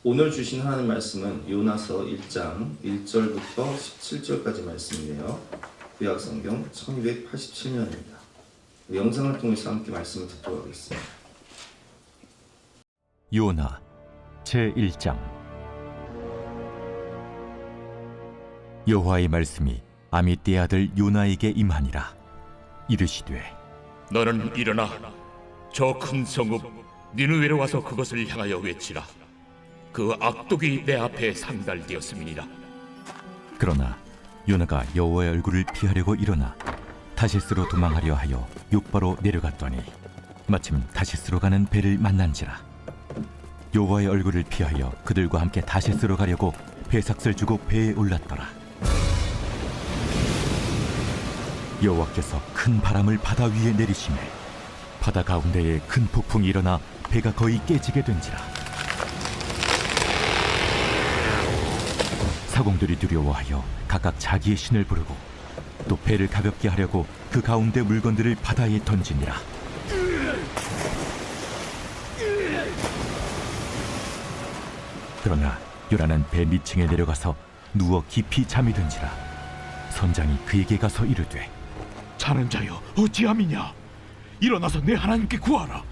오늘 주신 하나님 말씀은 요나서 1장 1절부터 17절까지 말씀이에요. 구약성경 1287년입니다. 영상을 통해서 함께 말씀을 듣도록 하겠습니다. 요나 제1장. 여호와의 말씀이 아미떼의 아들 요나에게 임하니라. 이르시되 너는 일어나 저 큰 성읍 니느웨로 와서 그것을 향하여 외치라. 그 악독이 내 앞에 상달되었음이니라. 그러나 요나가 여호와의 얼굴을 피하려고 일어나 다시스로 도망하려 하여 욥바로 내려갔더니 마침 다시스로 가는 배를 만난지라. 여호와의 얼굴을 피하여 그들과 함께 다시스로 가려고 배삭을 주고 배에 올랐더라. 여호와께서 큰 바람을 바다 위에 내리시매 바다 가운데에 큰 폭풍이 일어나 배가 거의 깨지게 된지라. 사공들이 두려워하여 각각 자기의 신을 부르고 또 배를 가볍게 하려고 그 가운데 물건들을 바다에 던지니라. 그러나 요나는 배 밑층에 내려가서 누워 깊이 잠이 든지라. 선장이 그에게 가서 이르되 자는 자여 어찌함이냐. 일어나서 내 하나님께 구하라.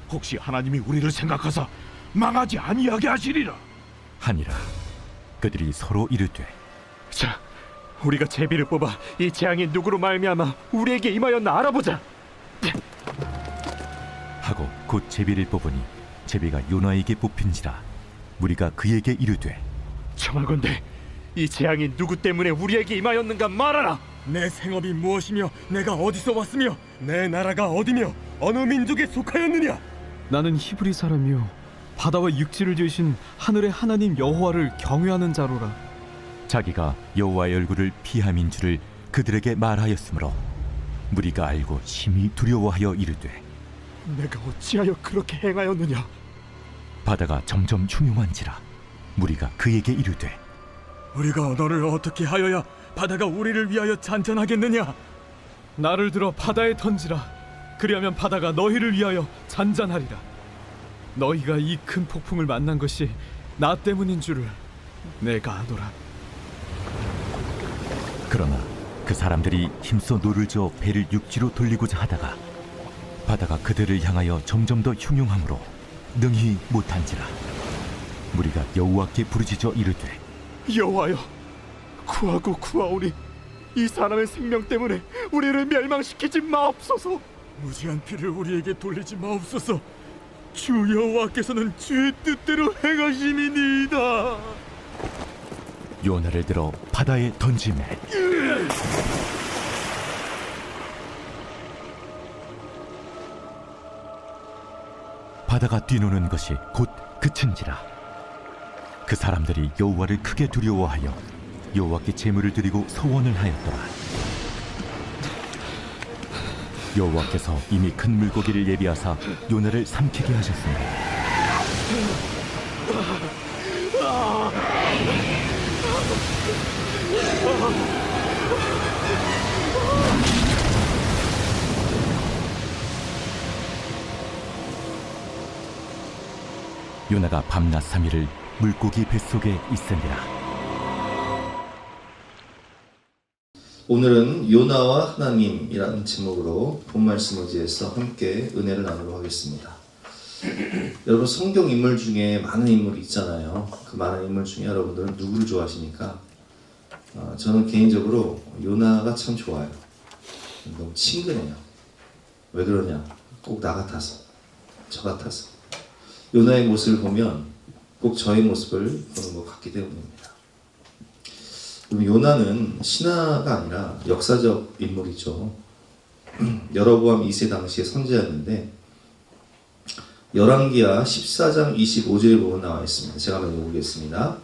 혹시 하나님이 우리를 생각하사 망하지 아니하게 하시리라 하니라. 그들이 서로 이르되 자, 우리가 제비를 뽑아 이 재앙이 누구로 말미암아 우리에게 임하였나 알아보자. 하고 곧 제비를 뽑으니 제비가 요나에게 뽑힌지라. 무리가 그에게 이르되 청하건대 이 재앙이 누구 때문에 우리에게 임하였는가 말하라. 내 생업이 무엇이며 내가 어디서 왔으며 내 나라가 어디며 어느 민족에 속하였느냐? 나는 히브리 사람이요 바다와 육지를 지으신 하늘의 하나님 여호와를 경외하는 자로라. 자기가 여호와의 얼굴을 피함인 줄을 그들에게 말하였으므로 무리가 알고 심히 두려워하여 이르되 내가 어찌하여 그렇게 행하였느냐. 바다가 점점 흉흉한지라. 무리가 그에게 이르되 우리가 너를 어떻게 하여야 바다가 우리를 위하여 잔잔하겠느냐? 나를 들어 바다에 던지라. 그리하면 바다가 너희를 위하여 잔잔하리라. 너희가 이 큰 폭풍을 만난 것이 나 때문인 줄을 내가 아노라. 그러나 그 사람들이 힘써 노를 저어 배를 육지로 돌리고자 하다가 바다가 그들을 향하여 점점 더 흉흉함으로 능히 못한지라. 무리가 여호와께 부르짖어 이르되 여호와여, 구하고 구하오니 이 사람의 생명 때문에 우리를 멸망시키지 마옵소서. 무지한 피를 우리에게 돌리지 마옵소서. 주 여호와께서는 주의 뜻대로 행하심이니이다. 요나를 들어 바다에 던지매 바다가 뛰노는 것이 곧 그친지라. 그 사람들이 여호와를 크게 두려워하여 여호와께 제물을 드리고 서원을 하였더라. 여호와께서 이미 큰 물고기를 예비하사 요나를 삼키게 하셨습니다. 요나가 밤낮 3일을 물고기 뱃속에 있으니라. 오늘은 요나와 하나님이라는 제목으로 본 말씀 의지해서 함께 은혜를 나누도록 하겠습니다. 여러분, 성경 인물 중에 많은 인물이 있잖아요. 그 많은 인물 중에 여러분들은 누구를 좋아하십니까? 저는 개인적으로 요나가 참 좋아요. 너무 친근해요. 왜 그러냐? 꼭 나 같아서, 저 같아서. 요나의 모습을 보면 꼭 저의 모습을 보는 것 같기 때문입니다. 요나는 신화가 아니라 역사적 인물이죠. 여로보암 2세 당시의 선지자였는데 열왕기하 14장 25절에 보면 나와 있습니다. 제가 한번 읽어보겠습니다.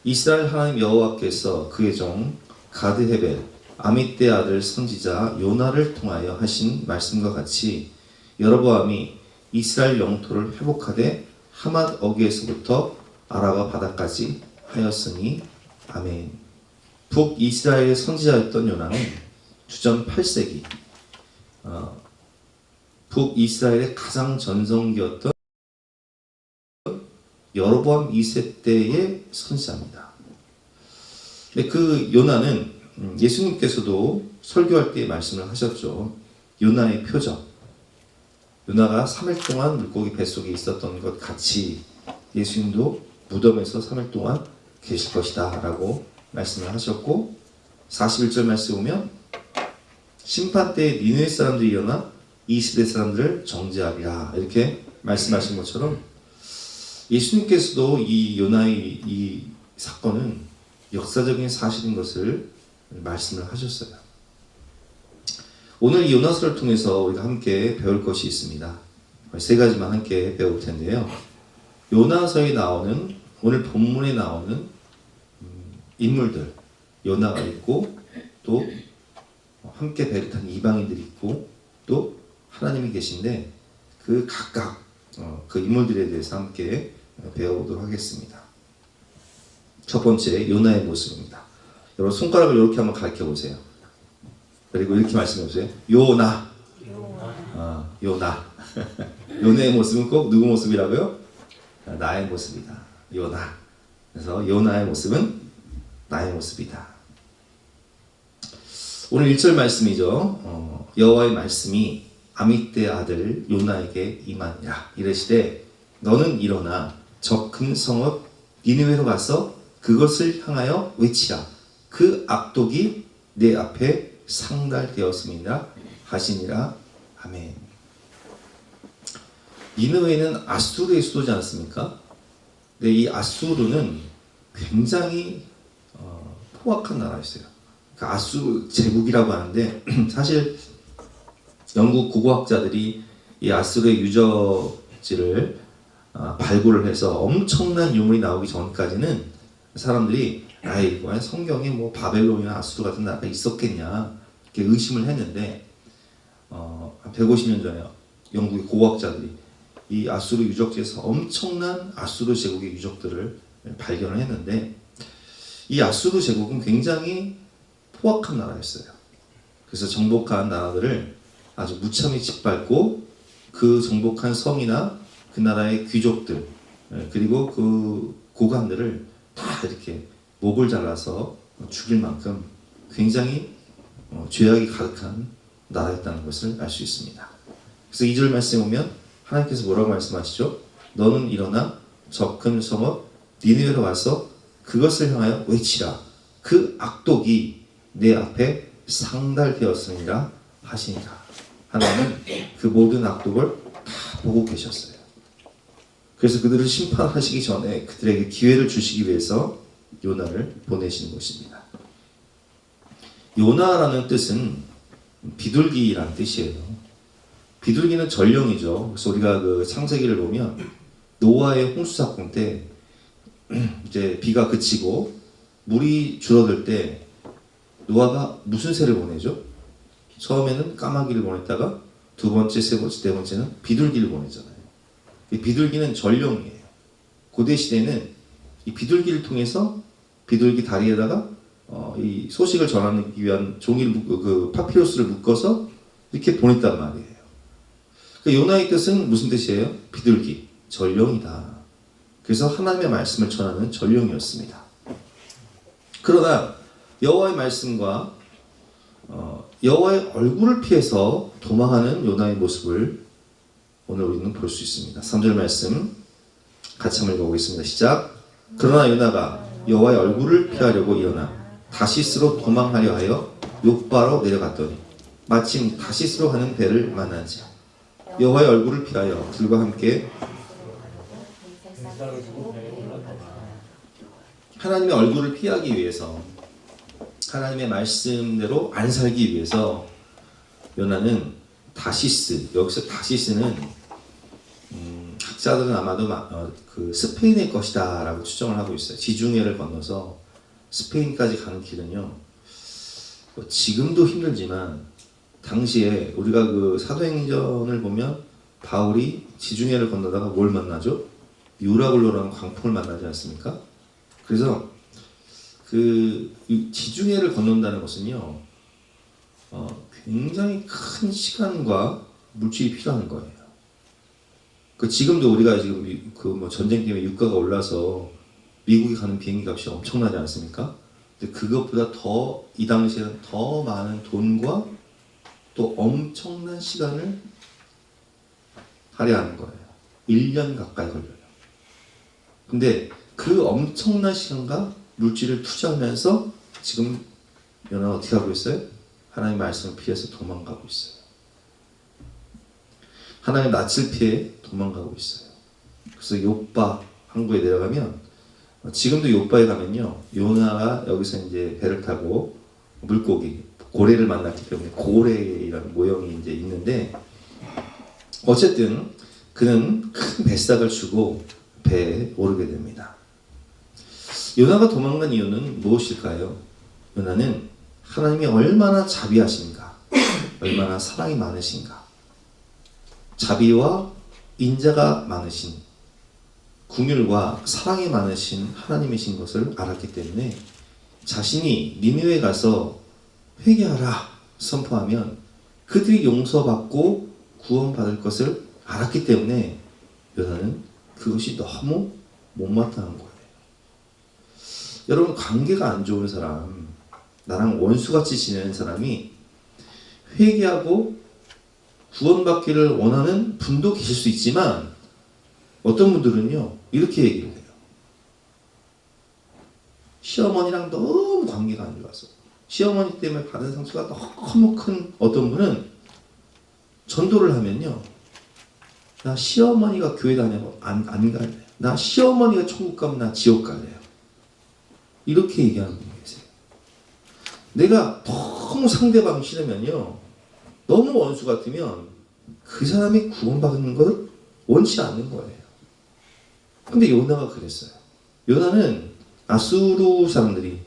이스라엘 하나님 여호와께서 그의 종 가드헤벨 아미떼 아들 선지자 요나를 통하여 하신 말씀과 같이 여로보암이 이스라엘 영토를 회복하되 하맛 어귀에서부터 아라바 바다까지 하였으니 아멘. 북이스라엘의 선지자였던 요나는 주전 8세기 북이스라엘의 가장 전성기였던 여로보암 2세 때의 선지자입니다. 근데 그 요나는 예수님께서도 설교할 때 말씀을 하셨죠. 요나의 표적. 요나가 3일 동안 물고기 뱃속에 있었던 것 같이 예수님도 무덤에서 3일 동안 계실 것이다 라고 말씀을 하셨고, 41절 말씀 보면 심판 때에 니느웨 사람들이 일어나 이 시대 사람들을 정죄하리라 이렇게 말씀하신 것처럼 예수님께서도 이 요나의 이 사건은 역사적인 사실인 것을 말씀을 하셨어요. 오늘 이 요나서를 통해서 우리가 함께 배울 것이 있습니다. 세 가지만 함께 배울 텐데요. 요나서에 나오는, 오늘 본문에 나오는 인물들, 요나가 있고 또 함께 배를 탄 이방인들이 있고 또 하나님이 계신데 그 각각 그 인물들에 대해서 함께 배워보도록 하겠습니다. 첫 번째, 요나의 모습입니다. 여러분 손가락을 이렇게 한번 가르쳐 보세요. 그리고 이렇게 말씀해 보세요. 요나. 요나. 요나의 모습은 꼭 누구 모습이라고요? 나의 모습이다. 요나. 그래서 요나의 모습은 나의 모습이다. 오늘 1절 말씀이죠. 여호와의 말씀이 아미떼의 아들 요나에게 임하니라. 이르시되 너는 일어나 저 큰 성읍 니느웨로 가서 그것을 향하여 외치라. 그 악독이 내 앞에 상달되었음이라 하시니라. 아멘. 니느웨는 아수르의 수도지 않습니까? 근데 이 아수르는 굉장히 포악한 나라였어요. 그러니까 아수르 제국이라고 하는데 사실 영국 고고학자들이 이 아수르의 유적지를 발굴을 해서 엄청난 유물이 나오기 전까지는 사람들이 아이 과연 성경에 뭐 바벨론이나 아수르 같은 나라가 있었겠냐 이렇게 의심을 했는데 한 150년 전에 영국의 고고학자들이 이 아수르 유적지에서 엄청난 아수르 제국의 유적들을 발견을 했는데 이 아수르 제국은 굉장히 포악한 나라였어요. 그래서 정복한 나라들을 아주 무참히 짓밟고 그 정복한 성이나 그 나라의 귀족들 그리고 그 고관들을 다 이렇게 목을 잘라서 죽일 만큼 굉장히 죄악이 가득한 나라였다는 것을 알 수 있습니다. 그래서 2절 말씀에 보면 하나님께서 뭐라고 말씀하시죠? 너는 일어나 저 큰 성읍 니느웨로 와서 그것을 향하여 외치라. 그 악독이 내 앞에 상달되었으니라 하시니라. 하나님은 그 모든 악독을 다 보고 계셨어요. 그래서 그들을 심판하시기 전에 그들에게 기회를 주시기 위해서 요나를 보내시는 것입니다. 요나라는 뜻은 비둘기라는 뜻이에요. 비둘기는 전령이죠. 그래서 우리가 그 창세기를 보면 노아의 홍수 사건 때 이제 비가 그치고 물이 줄어들 때 노아가 무슨 새를 보내죠? 처음에는 까마귀를 보냈다가 두 번째, 세 번째, 네 번째는 비둘기를 보내잖아요. 이 비둘기는 전령이에요. 고대 시대는 이 비둘기를 통해서 비둘기 다리에다가 이 소식을 전하기 위한 종이를 그 파피루스를 묶어서 이렇게 보냈단 말이에요. 그 요나의 뜻은 무슨 뜻이에요? 비둘기, 전령이다. 그래서 하나님의 말씀을 전하는 전령이었습니다. 그러나 여호와의 말씀과 여호와의 얼굴을 피해서 도망하는 요나의 모습을 오늘 우리는 볼 수 있습니다. 3절 말씀 같이 한번 읽어보겠습니다. 시작. 그러나 요나가 여호와의 얼굴을 피하려고 일어나 다시스로 도망하려 하여 욥바로 내려갔더니 마침 다시스로 가는 배를 만나지 여호와의 얼굴을 피하여 들과 함께 하나님의 얼굴을 피하기 위해서 하나님의 말씀대로 안 살기 위해서 요나는 다시스, 여기서 다시스는 학자들은 아마도 그 스페인의 것이다 라고 추정을 하고 있어요. 지중해를 건너서 스페인까지 가는 길은요 지금도 힘들지만 당시에 우리가 그 사도행전을 보면 바울이 지중해를 건너다가 뭘 만나죠? 유라굴로라는 광풍을 만나지 않습니까? 그래서 그 지중해를 건넌다는 것은요 굉장히 큰 시간과 물질이 필요한 거예요. 지금도 우리가 지금 전쟁 때문에 유가가 올라서 미국에 가는 비행기 값이 엄청나지 않습니까? 근데 그것보다 더 이 당시에는 더 많은 돈과 또 엄청난 시간을 할애하는 거예요. 1년 가까이 걸려요. 근데 그 엄청난 시간과 물질을 투자하면서 지금 요나는 어떻게 하고 있어요? 하나님의 말씀을 피해서 도망가고 있어요. 하나님의 낯을 피해 도망가고 있어요. 그래서 욥바 항구에 내려가면 지금도 욥바에 가면요, 요나가 여기서 이제 배를 타고 물고기 고래를 만났기 때문에 고래라는 모형이 이제 있는데, 어쨌든 그는 큰 배삭을 주고 배에 오르게 됩니다. 요나가 도망간 이유는 무엇일까요? 요나는 하나님이 얼마나 자비하신가, 얼마나 사랑이 많으신가, 자비와 인자가 많으신, 긍휼과 사랑이 많으신 하나님이신 것을 알았기 때문에 자신이 니느웨에 가서 회개하라 선포하면 그들이 용서받고 구원받을 것을 알았기 때문에 요나는 그것이 너무 못마땅한 거예요. 여러분, 관계가 안 좋은 사람, 나랑 원수같이 지내는 사람이 회개하고 구원받기를 원하는 분도 계실 수 있지만, 어떤 분들은요 이렇게 얘기를 해요. 시어머니랑 너무 관계가 안 좋아서, 시어머니 때문에 받은 상처가 너무 큰 어떤 분은 전도를 하면요, 나 시어머니가 교회 다녀도 안 갈래요. 나 시어머니가 천국 가면 나 지옥 갈래요. 이렇게 얘기하는 분이 계세요. 내가 너무 상대방이 싫으면요, 너무 원수 같으면 그 사람이 구원받는 걸 원치 않는 거예요. 근데 요나가 그랬어요. 요나는 아수르 사람들이,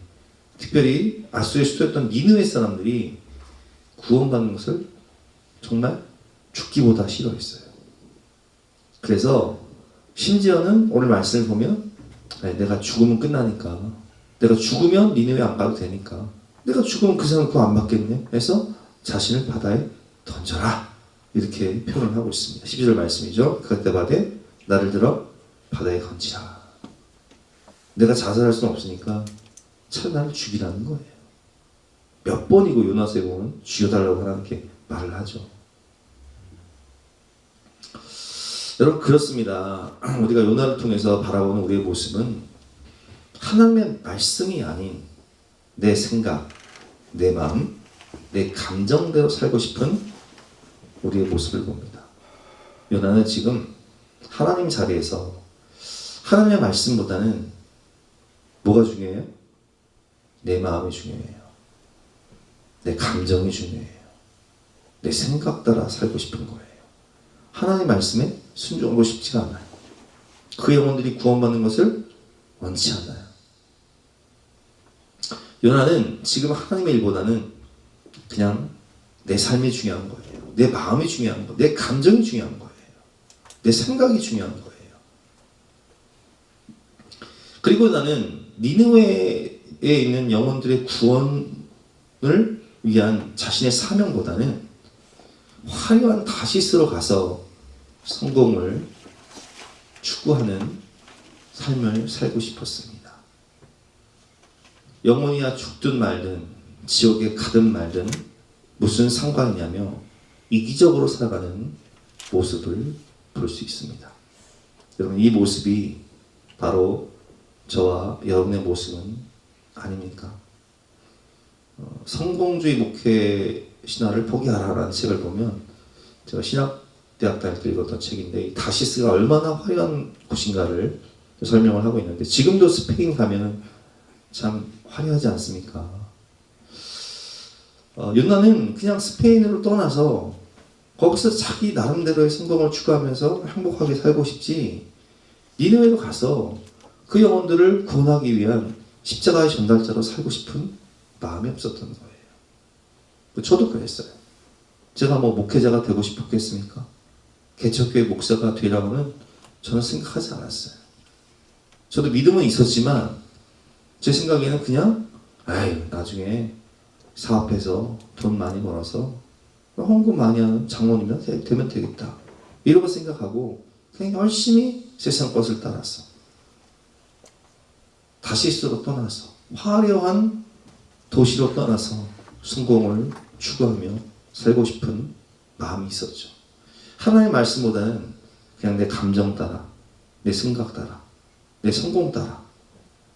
특별히 아수르의 수도였던 니느웨 사람들이 구원받는 것을 정말 죽기보다 싫어했어요. 그래서 심지어는 오늘 말씀을 보면, 내가 죽으면 끝나니까, 내가 죽으면 니느웨 안 가도 되니까, 내가 죽으면 그 사람 구원 안 받겠네 해서 자신을 바다에 던져라, 이렇게 표현을 하고 있습니다. 12절 말씀이죠. 그때 바되 나를 들어 바다에 던지라. 내가 자살할 수는 없으니까 차라리 나를 죽이라는 거예요. 몇 번이고 요나서에 보면 죽여달라고 하나님께 말을 하죠. 여러분, 그렇습니다. 우리가 요나를 통해서 바라보는 우리의 모습은 하나님의 말씀이 아닌 내 생각, 내 마음, 내 감정대로 살고 싶은 우리의 모습을 봅니다. 요나는 지금 하나님 자리에서 하나님의 말씀보다는 뭐가 중요해요? 내 마음이 중요해요. 내 감정이 중요해요. 내 생각 따라 살고 싶은 거예요. 하나님 말씀에 순종하고 싶지가 않아요. 그 영혼들이 구원받는 것을 원치 않아요. 요나는 지금 하나님의 일보다는 그냥 내 삶이 중요한 거예요. 내 마음이 중요한 거예요. 내 감정이 중요한 거예요. 내 생각이 중요한 거예요. 그리고 나는 니느웨에 있는 영혼들의 구원을 위한 자신의 사명보다는 화려한 다시스로 가서 성공을 추구하는 삶을 살고 싶었습니다. 영혼이야 죽든 말든 지옥에 가든 말든 무슨 상관이냐며 이기적으로 살아가는 모습을 볼 수 있습니다. 여러분, 이 모습이 바로 저와 여러분의 모습은 아닙니까? 성공주의 목회 신화를 포기하라라는 책을 보면, 제가 신학대학 다닐 때 읽었던 책인데, 이 다시스가 얼마나 화려한 곳인가를 설명을 하고 있는데, 지금도 스페인 가면 참 화려하지 않습니까? 요나는 그냥 스페인으로 떠나서 거기서 자기 나름대로의 성공을 추구하면서 행복하게 살고 싶지, 니느웨로 가서 그 영혼들을 구원하기 위한 십자가의 전달자로 살고 싶은 마음이 없었던 거예요. 저도 그랬어요. 제가 목회자가 되고 싶었겠습니까? 개척교회 목사가 되라고는 저는 생각하지 않았어요. 저도 믿음은 있었지만 제 생각에는 그냥 나중에 사업해서 돈 많이 벌어서 헌금 많이 하는 장로님이 되면 되겠다, 이러고 생각하고 그냥 열심히 세상 것을 따라서 다시스로 떠나서 화려한 도시로 떠나서 성공을 추구하며 살고 싶은 마음이 있었죠. 하나님의 말씀보다는 그냥 내 감정 따라, 내 생각 따라, 내 성공 따라,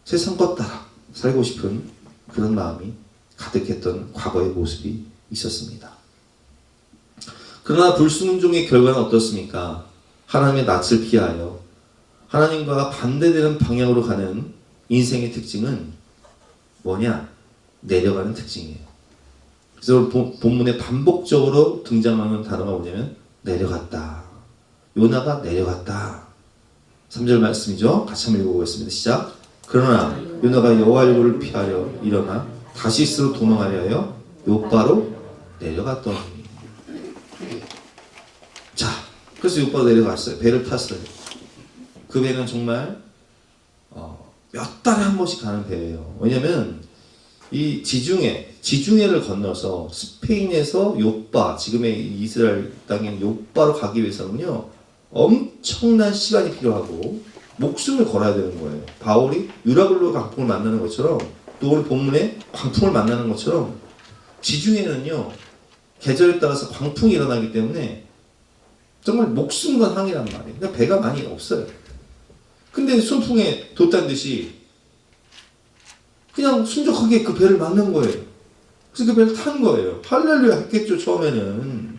세상 것 따라 살고 싶은 그런 마음이 가득했던 과거의 모습이 있었습니다. 그러나 불순종의 결과는 어떻습니까? 하나님의 낯을 피하여 하나님과 반대되는 방향으로 가는 인생의 특징은 뭐냐? 내려가는 특징이에요. 그래서 본문에 반복적으로 등장하는 단어가 뭐냐면 내려갔다. 요나가 내려갔다. 3절 말씀이죠. 같이 한번 읽어보겠습니다. 시작. 그러나 요나가 여호와 얼굴을 피하려 일어나 다시스로 도망하려 하여 요바로 내려갔더니. 자, 그래서 요바로 내려갔어요. 배를 탔어요. 그 배는 정말 몇 달에 한 번씩 가는 배예요. 왜냐면 이 지중해를 건너서 스페인에서 요바, 지금의 이스라엘 땅인 요바로 가기 위해서는요 엄청난 시간이 필요하고 목숨을 걸어야 되는 거예요. 바울이 유라굴로 광풍을 만나는 것처럼, 또 오늘 본문에 광풍을 만나는 것처럼 지중해는요 계절에 따라서 광풍이 일어나기 때문에 정말 목숨 건 항해란 말이에요. 그러니까 배가 많이 없어요. 근데 순풍에 돛단 듯이 그냥 순적하게 그 배를 만난 거예요. 그래서 그 배를 탄 거예요. 할렐루야 했겠죠, 처음에는.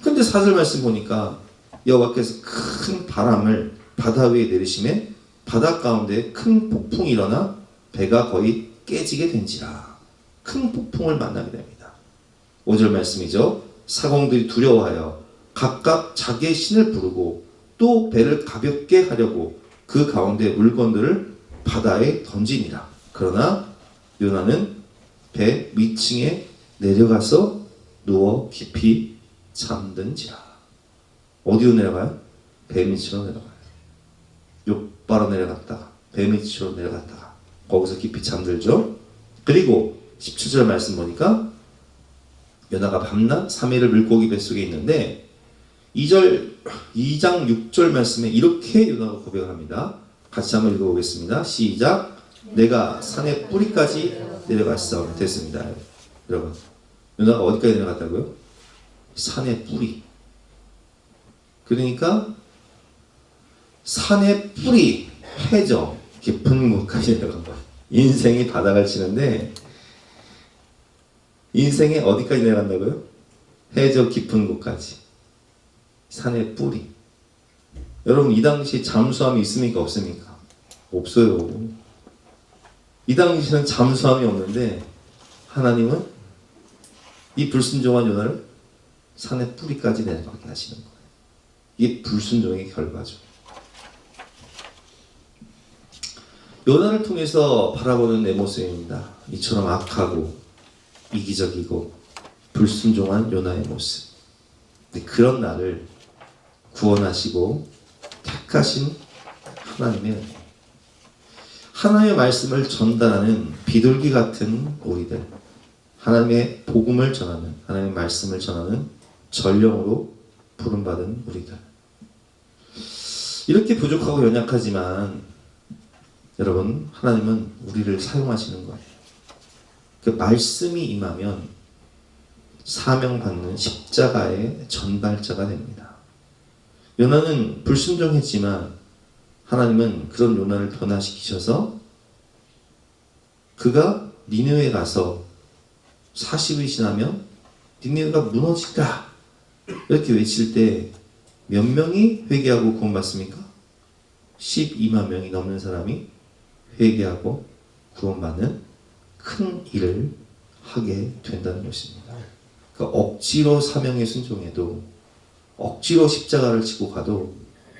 근데 4절 말씀 보니까 여호와께서 큰 바람을 바다 위에 내리심에 바다 가운데 큰 폭풍이 일어나 배가 거의 깨지게 된지라. 큰 폭풍을 만나게 됩니다. 5절 말씀이죠. 사공들이 두려워하여 각각 자기의 신을 부르고 또 배를 가볍게 하려고 그 가운데 물건들을 바다에 던지니라. 그러나 요나는 배 밑층에 내려가서 누워 깊이 잠든지라. 어디로 내려가요? 배 밑으로 내려가요. 요바로 내려갔다가 배 밑으로 내려갔다가 거기서 깊이 잠들죠. 그리고 17절 말씀 보니까 요나가 밤낮 3일을 물고기 뱃속에 있는데 2장 6절 말씀에 이렇게 요나가 고백을 합니다. 같이 한번 읽어보겠습니다. 시작. 내가 산의 뿌리까지 내려갔어. 됐습니다. 여러분, 요나가 어디까지 내려갔다고요? 산의 뿌리. 그러니까 산의 뿌리, 해저 깊은 곳까지 내려간 거예요. 인생이 바닥을 치는데 인생에 어디까지 내려간다고요? 해저 깊은 곳까지. 산의 뿌리. 여러분, 이 당시 잠수함이 있습니까? 없습니까? 없어요. 이 당시에는 잠수함이 없는데 하나님은 이 불순종한 요나를 산의 뿌리까지 내려가게 하시는 거예요. 이게 불순종의 결과죠. 요나를 통해서 바라보는 내 모습입니다. 이처럼 악하고 이기적이고 불순종한 요나의 모습. 근데 그런 나를 구원하시고 택하신 하나님의 은혜. 하나님의 말씀을 전달하는 비둘기 같은 우리들, 하나님의 복음을 전하는, 하나님의 말씀을 전하는 전령으로 부름받은 우리들. 이렇게 부족하고 연약하지만 여러분, 하나님은 우리를 사용하시는 거예요. 그 말씀이 임하면 사명받는 십자가의 전달자가 됩니다. 요나는 불순종했지만 하나님은 그런 요나를 변화시키셔서 그가 니느웨에 가서 40일 지나면 니느웨가 무너진다 이렇게 외칠 때 몇 명이 회개하고 구원받습니까? 12만 명이 넘는 사람이 회개하고 구원받는 큰 일을 하게 된다는 것입니다. 그러니까 억지로 사명에 순종해도, 억지로 십자가를 지고 가도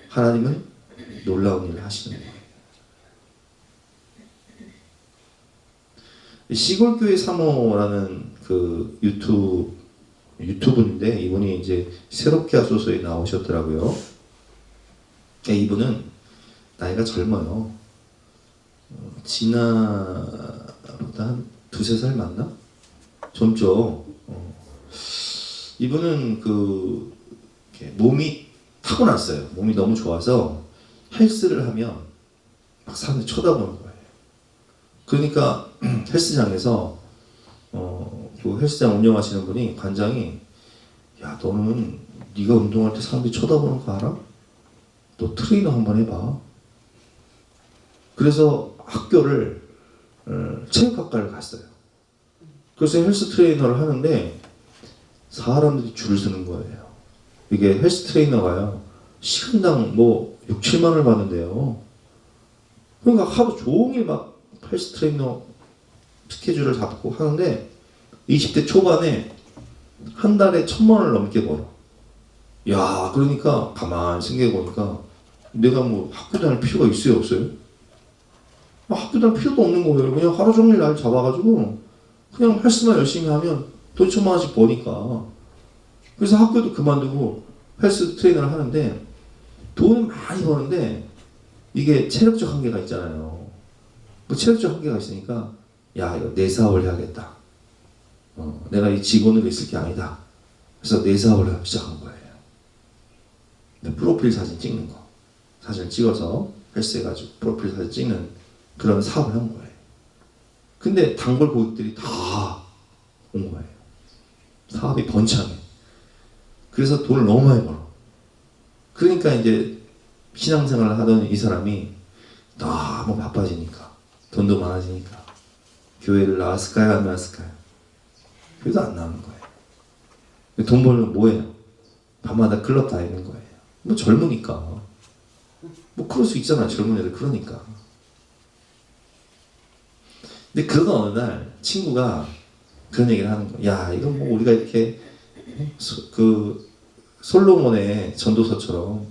하나님은 놀라운 일을 하시는 거예요. 시골교회 사모라는 그 유튜브인데 이분이 이제 새롭게 하소서에 나오셨더라고요. 이분은 나이가 젊어요. 진아보다 한 두세 살 많나? 젊죠. 이분은 그 몸이 다 타고났어요. 몸이 너무 좋아서 헬스를 하면 막 사람들이 쳐다보는 거예요. 그러니까 헬스장에서 그 헬스장 운영하시는 분이 관장이 야 너는 네가 운동할 때 사람들이 쳐다보는 거 알아? 너 트레이너 한번 해봐. 그래서 학교를 체육학과를 갔어요. 그래서 헬스 트레이너를 하는데 사람들이 줄을 서는 거예요. 이게 헬스 트레이너가요 시간당 뭐 6, 7만 원을 받는데요. 그러니까 하루 종일 막 헬스 트레이너 스케줄을 잡고 하는데 20대 초반에 한 달에 1,000만 원을 넘게 벌어. 야, 그러니까 가만히 생각해 보니까 내가 뭐 학교 다닐 필요가 있어요, 없어요? 학교 다닐 필요도 없는 거예요. 그냥 하루 종일 날 잡아가지고 그냥 헬스만 열심히 하면 돈 1,000만 원씩 버니까. 그래서 학교도 그만두고 헬스 트레이너를 하는데 돈은 많이 버는데 이게 체력적 한계가 있잖아요. 그 체력적 한계가 있으니까 야 이거 내 사업을 해야겠다. 내가 이 직원으로 있을 게 아니다. 그래서 내 사업을 시작한 거예요. 프로필 사진 찍는 거. 사진을 찍어서 헬스해가지고 프로필 사진 찍는 그런 사업을 한 거예요. 근데 단골 고객들이 다 온 거예요. 사업이 번창해. 그래서 돈을 너무 많이 벌어. 그러니까 이제 신앙생활을 하던 이 사람이 너무 바빠지니까 돈도 많아지니까 교회를 나왔을까요? 안 나왔을까요? 교회도 안 나오는 거예요. 돈 벌면 뭐예요? 밤마다 클럽 다니는 거예요. 뭐 젊으니까 뭐 그럴 수 있잖아. 젊은 애들 그러니까. 근데 그러던 어느 날 친구가 그런 얘기를 하는 거야. 야 이건 뭐 우리가 이렇게 그 솔로몬의 전도서처럼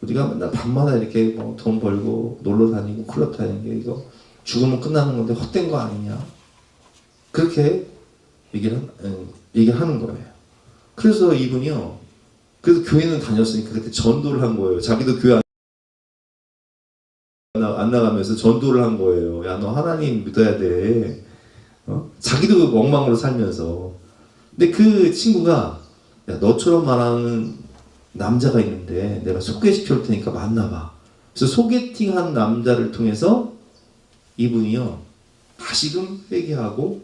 우리가 맨날 밤마다 이렇게 뭐 돈 벌고 놀러 다니고 클럽 다니는 게 이거 죽으면 끝나는 건데 헛된 거 아니냐? 그렇게 얘기를 하는 거예요. 그래서 이분이요. 그래서 교회는 다녔으니까 그때 전도를 한 거예요. 자기도 교회 안 나가면서 전도를 한 거예요. 야, 너 하나님 믿어야 돼. 자기도 엉망으로 살면서. 근데 그 친구가 야, 너처럼 말하는 남자가 있는데 내가 소개시켜 줄 테니까 만나봐. 그래서 소개팅한 남자를 통해서 이분이요 다시금 회개하고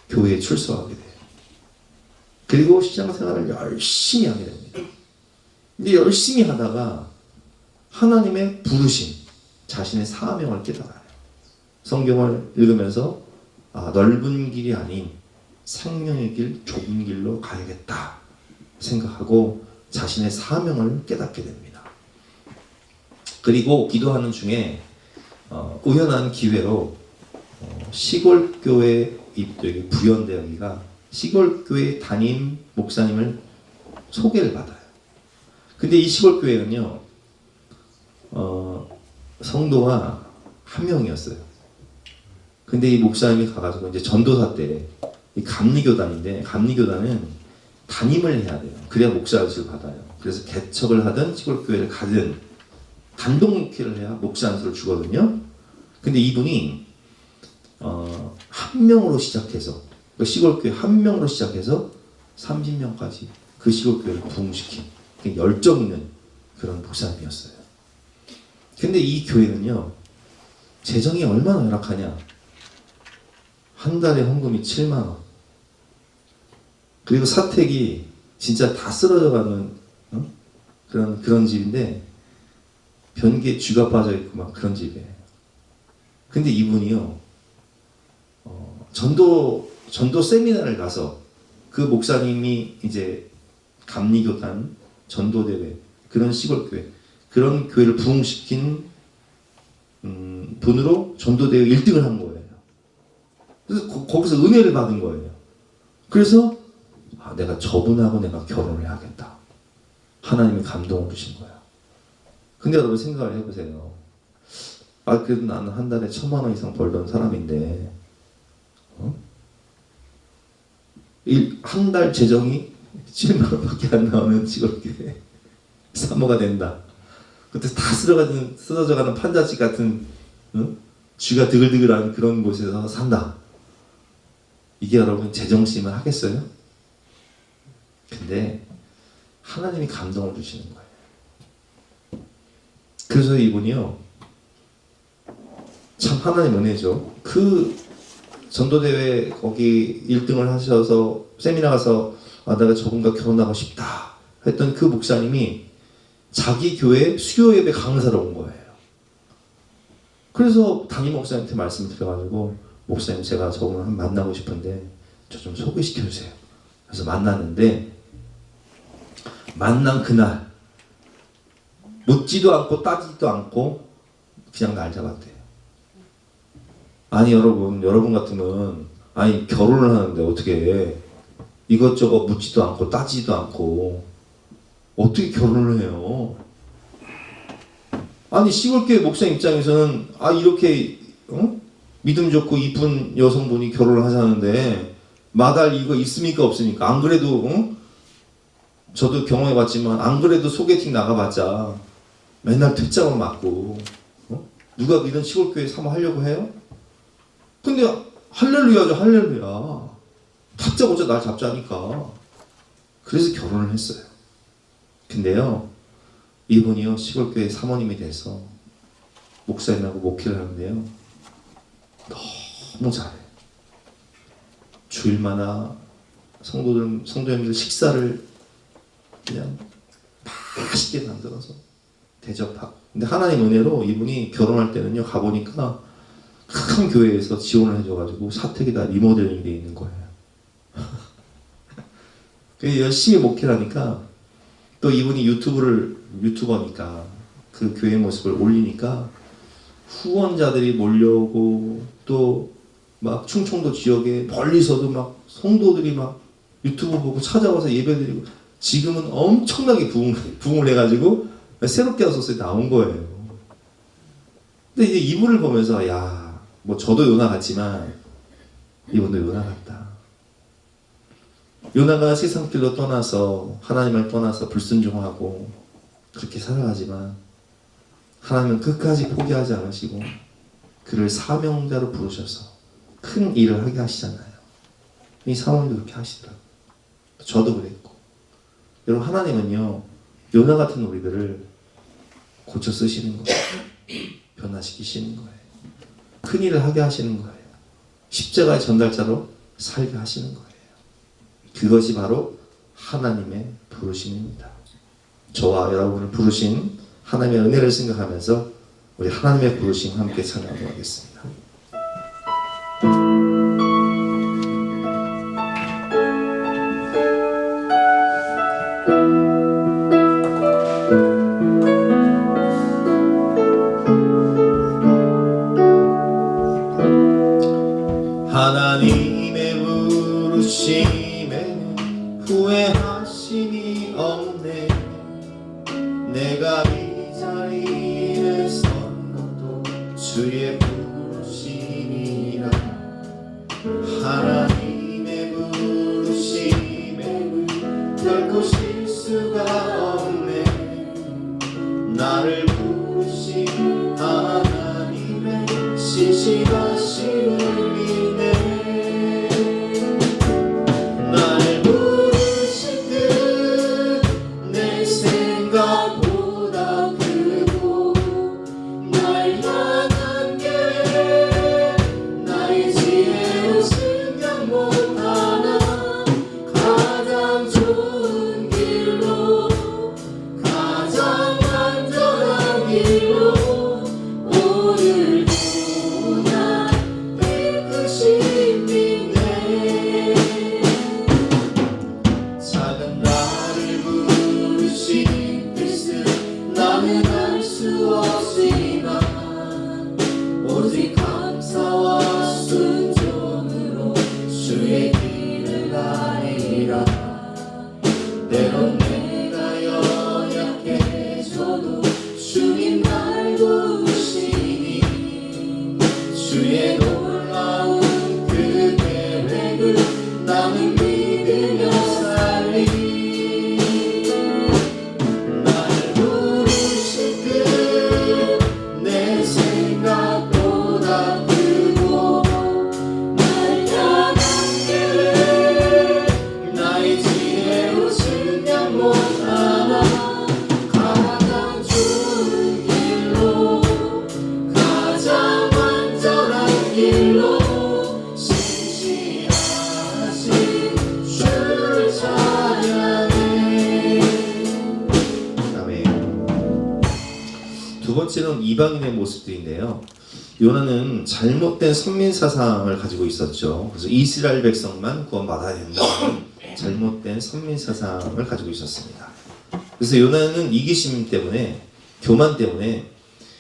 교회에 출석하게 돼요. 그리고 신앙생활을 열심히 하게 됩니다. 근데 열심히 하다가 하나님의 부르심, 자신의 사명을 깨달아요. 성경을 읽으면서 넓은 길이 아닌 생명의 길, 좁은 길로 가야겠다 생각하고 자신의 사명을 깨닫게 됩니다. 그리고 기도하는 중에 우연한 기회로 시골교회 입대기 부연대학이가 시골교회 담임 목사님을 소개를 받아요. 근데 이 시골교회는요 성도가 한 명이었어요. 근데 이 목사님이 가가지고 이제 전도사 때 이 감리교단인데 감리교단은 담임을 해야 돼요. 그래야 목사안수를 받아요. 그래서 개척을 하든 시골교회를 가든 단독 목회를 해야 목사안수를 주거든요. 근데 이분이 한 명으로 시작해서 시골교회 한 명으로 시작해서 30명까지 그 시골교회를 부흥시킨 열정 있는 그런 목사님이었어요. 근데 이 교회는요 재정이 얼마나 열악하냐. 한 달에 헌금이 7만 원. 그리고 사택이 진짜 다 쓰러져가는 그런 집인데 변기에 쥐가 빠져있고 막 그런 집이에요. 근데 이분이요 전도 세미나를 가서 그 목사님이 이제 감리교단 전도대회 그런 시골교회 그런 교회를 부흥시킨 분으로 전도대회 1등을 한 거예요. 그래서 거기서 은혜를 받은 거예요. 그래서 내가 저분하고 내가 결혼을 해야겠다. 하나님이 감동을 주신 거야. 근데 여러분 생각을 해보세요. 그래도 나는 한 달에 1,000만 원 이상 벌던 사람인데 한 달 재정이 7만 원밖에 안 나오는 직업교회 사모가 된다. 그때 다 쓰러져가는 판자집 같은 쥐가 드글드글한 그런 곳에서 산다. 이게 여러분 제정신을 하겠어요? 근데 하나님이 감동을 주시는 거예요. 그래서 이분이요, 참 하나님 은혜죠. 그 전도대회 거기 1등을 하셔서 세미나 가서 내가 저분과 결혼하고 싶다 했던 그 목사님이 자기 교회 수요 예배 강사로 온 거예요. 그래서 담임 목사님한테 말씀을 드려가지고, 목사님 제가 저분을 만나고 싶은데 저 좀 소개시켜 주세요. 그래서 만났는데, 만난 그날 묻지도 않고 따지지도 않고 그냥 날 잡았대요. 아니 여러분 같으면 결혼을 하는데 어떻게 이것저것 묻지도 않고 따지지도 않고 어떻게 결혼을 해요? 아니 시골교회 목사 입장에서는 이렇게 믿음 좋고 이쁜 여성분이 결혼을 하자는데 마다할 이유가 있습니까 없습니까? 안 그래도 저도 경험해봤지만 안 그래도 소개팅 나가봤자 맨날 퇴짜만 맞고 누가 이런 시골교회 사모하려고 해요? 근데 할렐루야죠, 할렐루야. 다짜고짜 날 잡자니까. 그래서 결혼을 했어요. 근데요, 이분이요 시골교회 사모님이 돼서 목사님하고 목회를 하는데요, 너무 잘해. 주일마다 성도님들 식사를 그냥 맛있게 만들어서 대접하고. 근데 하나님 은혜로 이분이 결혼할 때는요, 가보니까 큰 교회에서 지원을 해줘가지고 사택이 다 리모델링이 돼 있는 거예요. 그래서 열심히 목회를 하니까, 또 이분이 유튜버니까 그 교회 모습을 올리니까 후원자들이 몰려오고, 또 막 충청도 지역에 멀리서도 막 성도들이 막 유튜브 보고 찾아와서 예배드리고, 지금은 엄청나게 부흥을 해가지고 새롭게 하소서에 나온 거예요. 근데 이제 이분을 보면서 뭐 저도 요나 같지만 이분도 요나 같다. 요나가 세상길로 떠나서 하나님을 떠나서 불순종하고 그렇게 살아가지만 하나님은 끝까지 포기하지 않으시고 그를 사명자로 부르셔서 큰 일을 하게 하시잖아요. 이 사모님도 그렇게 하시더라고요. 저도 그랬고. 여러분, 하나님은요 요나 같은 우리들을 고쳐 쓰시는 거예요. 변화시키시는 거예요. 큰 일을 하게 하시는 거예요. 십자가의 전달자로 살게 하시는 거예요. 그것이 바로 하나님의 부르심입니다. 저와 여러분을 부르신 하나님의 은혜를 생각하면서 우리 하나님의 부르심 함께 찬양하도록 하겠습니다. 하나님의 부르심에는 후회하심이 없네. 내가 이 자리에 선 것도 주의 부르심이라. 하나님의 부르심에는 결코 실수가 없네. 나를 부르신 하나님의 신실하심을 생각보다 크고 날 향한 계획 길로 신실하신 주를 찬양해. 아멘. 두 번째는 이방인의 모습들인데요. 요나는 잘못된 선민 사상을 가지고 있었죠. 그래서 이스라엘 백성만 구원받아야 된다는 잘못된 선민 사상을 가지고 있었습니다. 그래서 요나는 이기심 때문에, 교만 때문에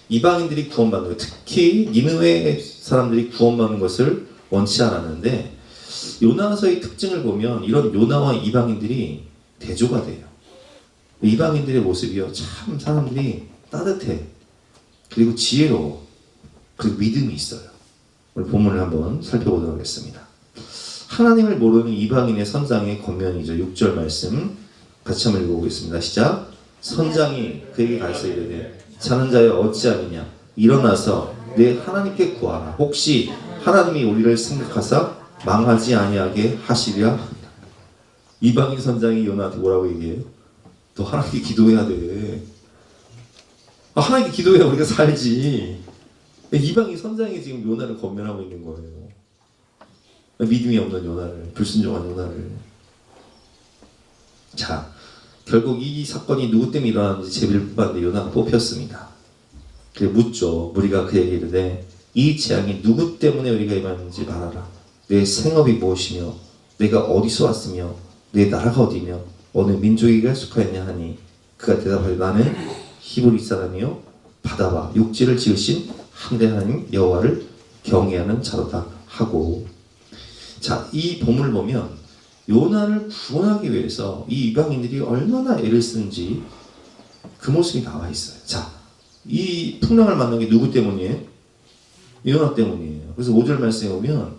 이방인들이 구원받는 것, 특히 니느웨 사람들이 구원받는 것을 원치 않았는데, 요나서의 특징을 보면 이런 요나와 이방인들이 대조가 돼요. 이방인들의 모습이요, 참 사람들이 따뜻해, 그리고 지혜로워, 그리고 믿음이 있어요. 오늘 본문을 한번 살펴보도록 하겠습니다. 하나님을 모르는 이방인의 선장의 권면이죠. 6절 말씀 같이 한번 읽어보겠습니다. 시작. 선장이 그에게 가르쳐 이르되 자는 자여 어찌하느냐, 일어나서 내 하나님께 구하라. 혹시 하나님이 우리를 생각하사 망하지 아니하게 하시리라 한다. 이방인 선장이 요나한테 뭐라고 얘기해요? 너 하나님께 기도해야 돼. 하나님께 기도해야 우리가 살지. 이방인 선장이 지금 요나를 권면하고 있는 거예요. 믿음이 없는 요나를, 불순종한 요나를. 자, 결국 이 사건이 누구 때문에 일어났는지 제비를 뽑았는데 요나가 뽑혔습니다. 그래 묻죠. 무리가 그에게 이르되 이 재앙이 누구 때문에 우리가 임하는지 말하라. 내 생업이 무엇이며 내가 어디서 왔으며 내 나라가 어디며 어느 민족에게 속하였냐 하니 그가 대답하되 나는 히브리 사람이요 바다와 육지를 지으신 한대 하나님 여호와를 경외하는 자로다 하고. 자, 이 본문을 보면 요나를 구원하기 위해서 이 이방인들이 얼마나 애를 쓰는지 그 모습이 나와 있어요. 자, 이 풍랑을 만난 게 누구 때문이에요? 요나 때문이에요. 그래서 5절 말씀에 보면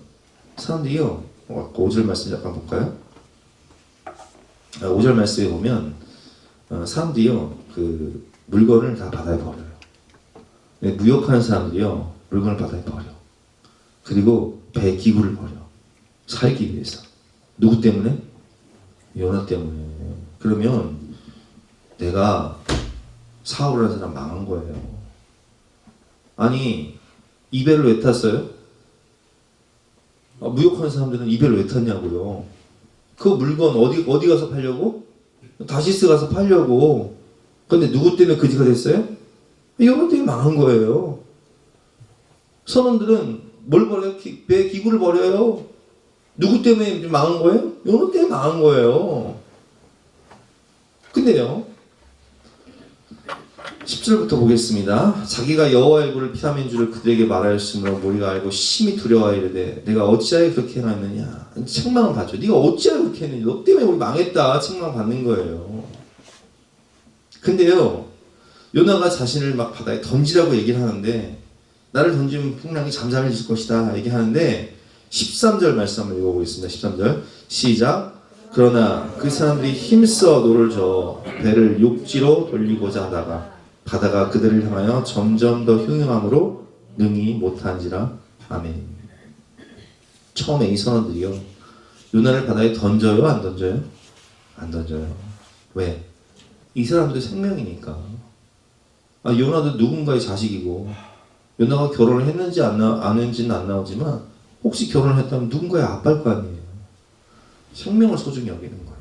사람들이요, 5절 말씀 잠깐 볼까요? 5절 말씀에 보면 사람들이요, 그 물건을 다 바다에 버려요. 무역하는 사람들이요, 물건을 바다에 버려. 그리고 배 기구를 버려. 살기 위해서. 누구 때문에? 요나 때문에. 그러면 내가 사업을 하는 사람 망한 거예요. 아니, 이 배를 왜 탔어요? 무역하는 사람들은 이 배를 왜 탔냐고요. 그 물건 어디 가서 팔려고? 다시스 가서 팔려고. 근데 누구 때문에 그지가 됐어요? 요나 때문에 망한 거예요. 선원들은 뭘 버려요? 배 기구를 버려요. 누구 때문에 망한 거예요? 요나 때문에 망한 거예요. 근데요, 10절부터 보겠습니다. 자기가 여호와의 굴을 피함인 줄을 그들에게 말하였으므로 무리가 알고 심히 두려워하여 이르되 내가 어찌하여 그렇게 행하였느냐. 책망을 받죠. 네가 어찌하여 그렇게 했느냐. 너 때문에 우리 망했다. 책망 받는 거예요. 근데요, 요나가 자신을 막 바다에 던지라고 얘기를 하는데, 나를 던지면 풍랑이 잠잠해질 것이다 얘기하는데, 13절 말씀 한번 읽어보겠습니다. 13절 시작. 그러나 그 사람들이 힘써 노를 저어 배를 육지로 돌리고자 하다가 바다가 그들을 향하여 점점 더 흉흉함으로 능히 못한지라. 아멘. 처음에 이 선원들이요, 요나를 바다에 던져요? 안 던져요? 안 던져요. 왜? 이 사람들 생명이니까. 요나도 누군가의 자식이고, 요나가 결혼을 했는지 안 했는지는 안 나오지만 혹시 결혼을 했다면 누군가의 아빠일 거 아니에요. 생명을 소중히 여기는 거예요.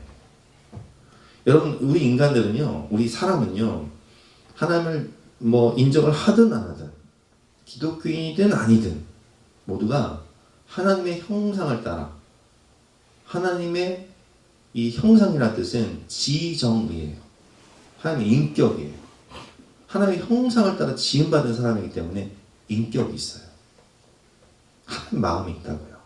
여러분, 우리 인간들은요, 우리 사람은요, 하나님을 인정을 하든 안 하든, 기독교인이든 아니든 모두가 하나님의 형상을 따라, 하나님의 이 형상이라는 뜻은 지정이에요. 하나님의 인격이에요. 하나님의 형상을 따라 지음받은 사람이기 때문에 인격이 있어요. 하나님 마음이 있다고요.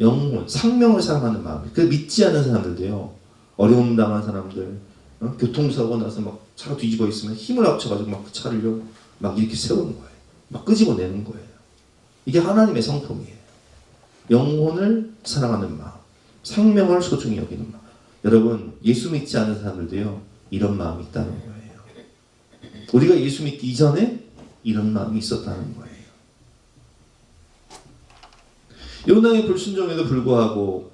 영혼, 생명을 사랑하는 마음. 그 믿지 않는 사람들도요, 어려움 당한 사람들, 교통사고 나서 막 차가 뒤집어 있으면 힘을 합쳐가지고 막 그 차를 막 이렇게 세우는 거예요. 막 끄집어내는 거예요. 이게 하나님의 성품이에요. 영혼을 사랑하는 마음, 생명을 소중히 여기는 마음. 여러분, 예수 믿지 않는 사람들도요, 이런 마음이 있다는 거예요. 우리가 예수 믿기 이전에 이런 마음이 있었다는 거예요. 요나의 불순종에도 불구하고,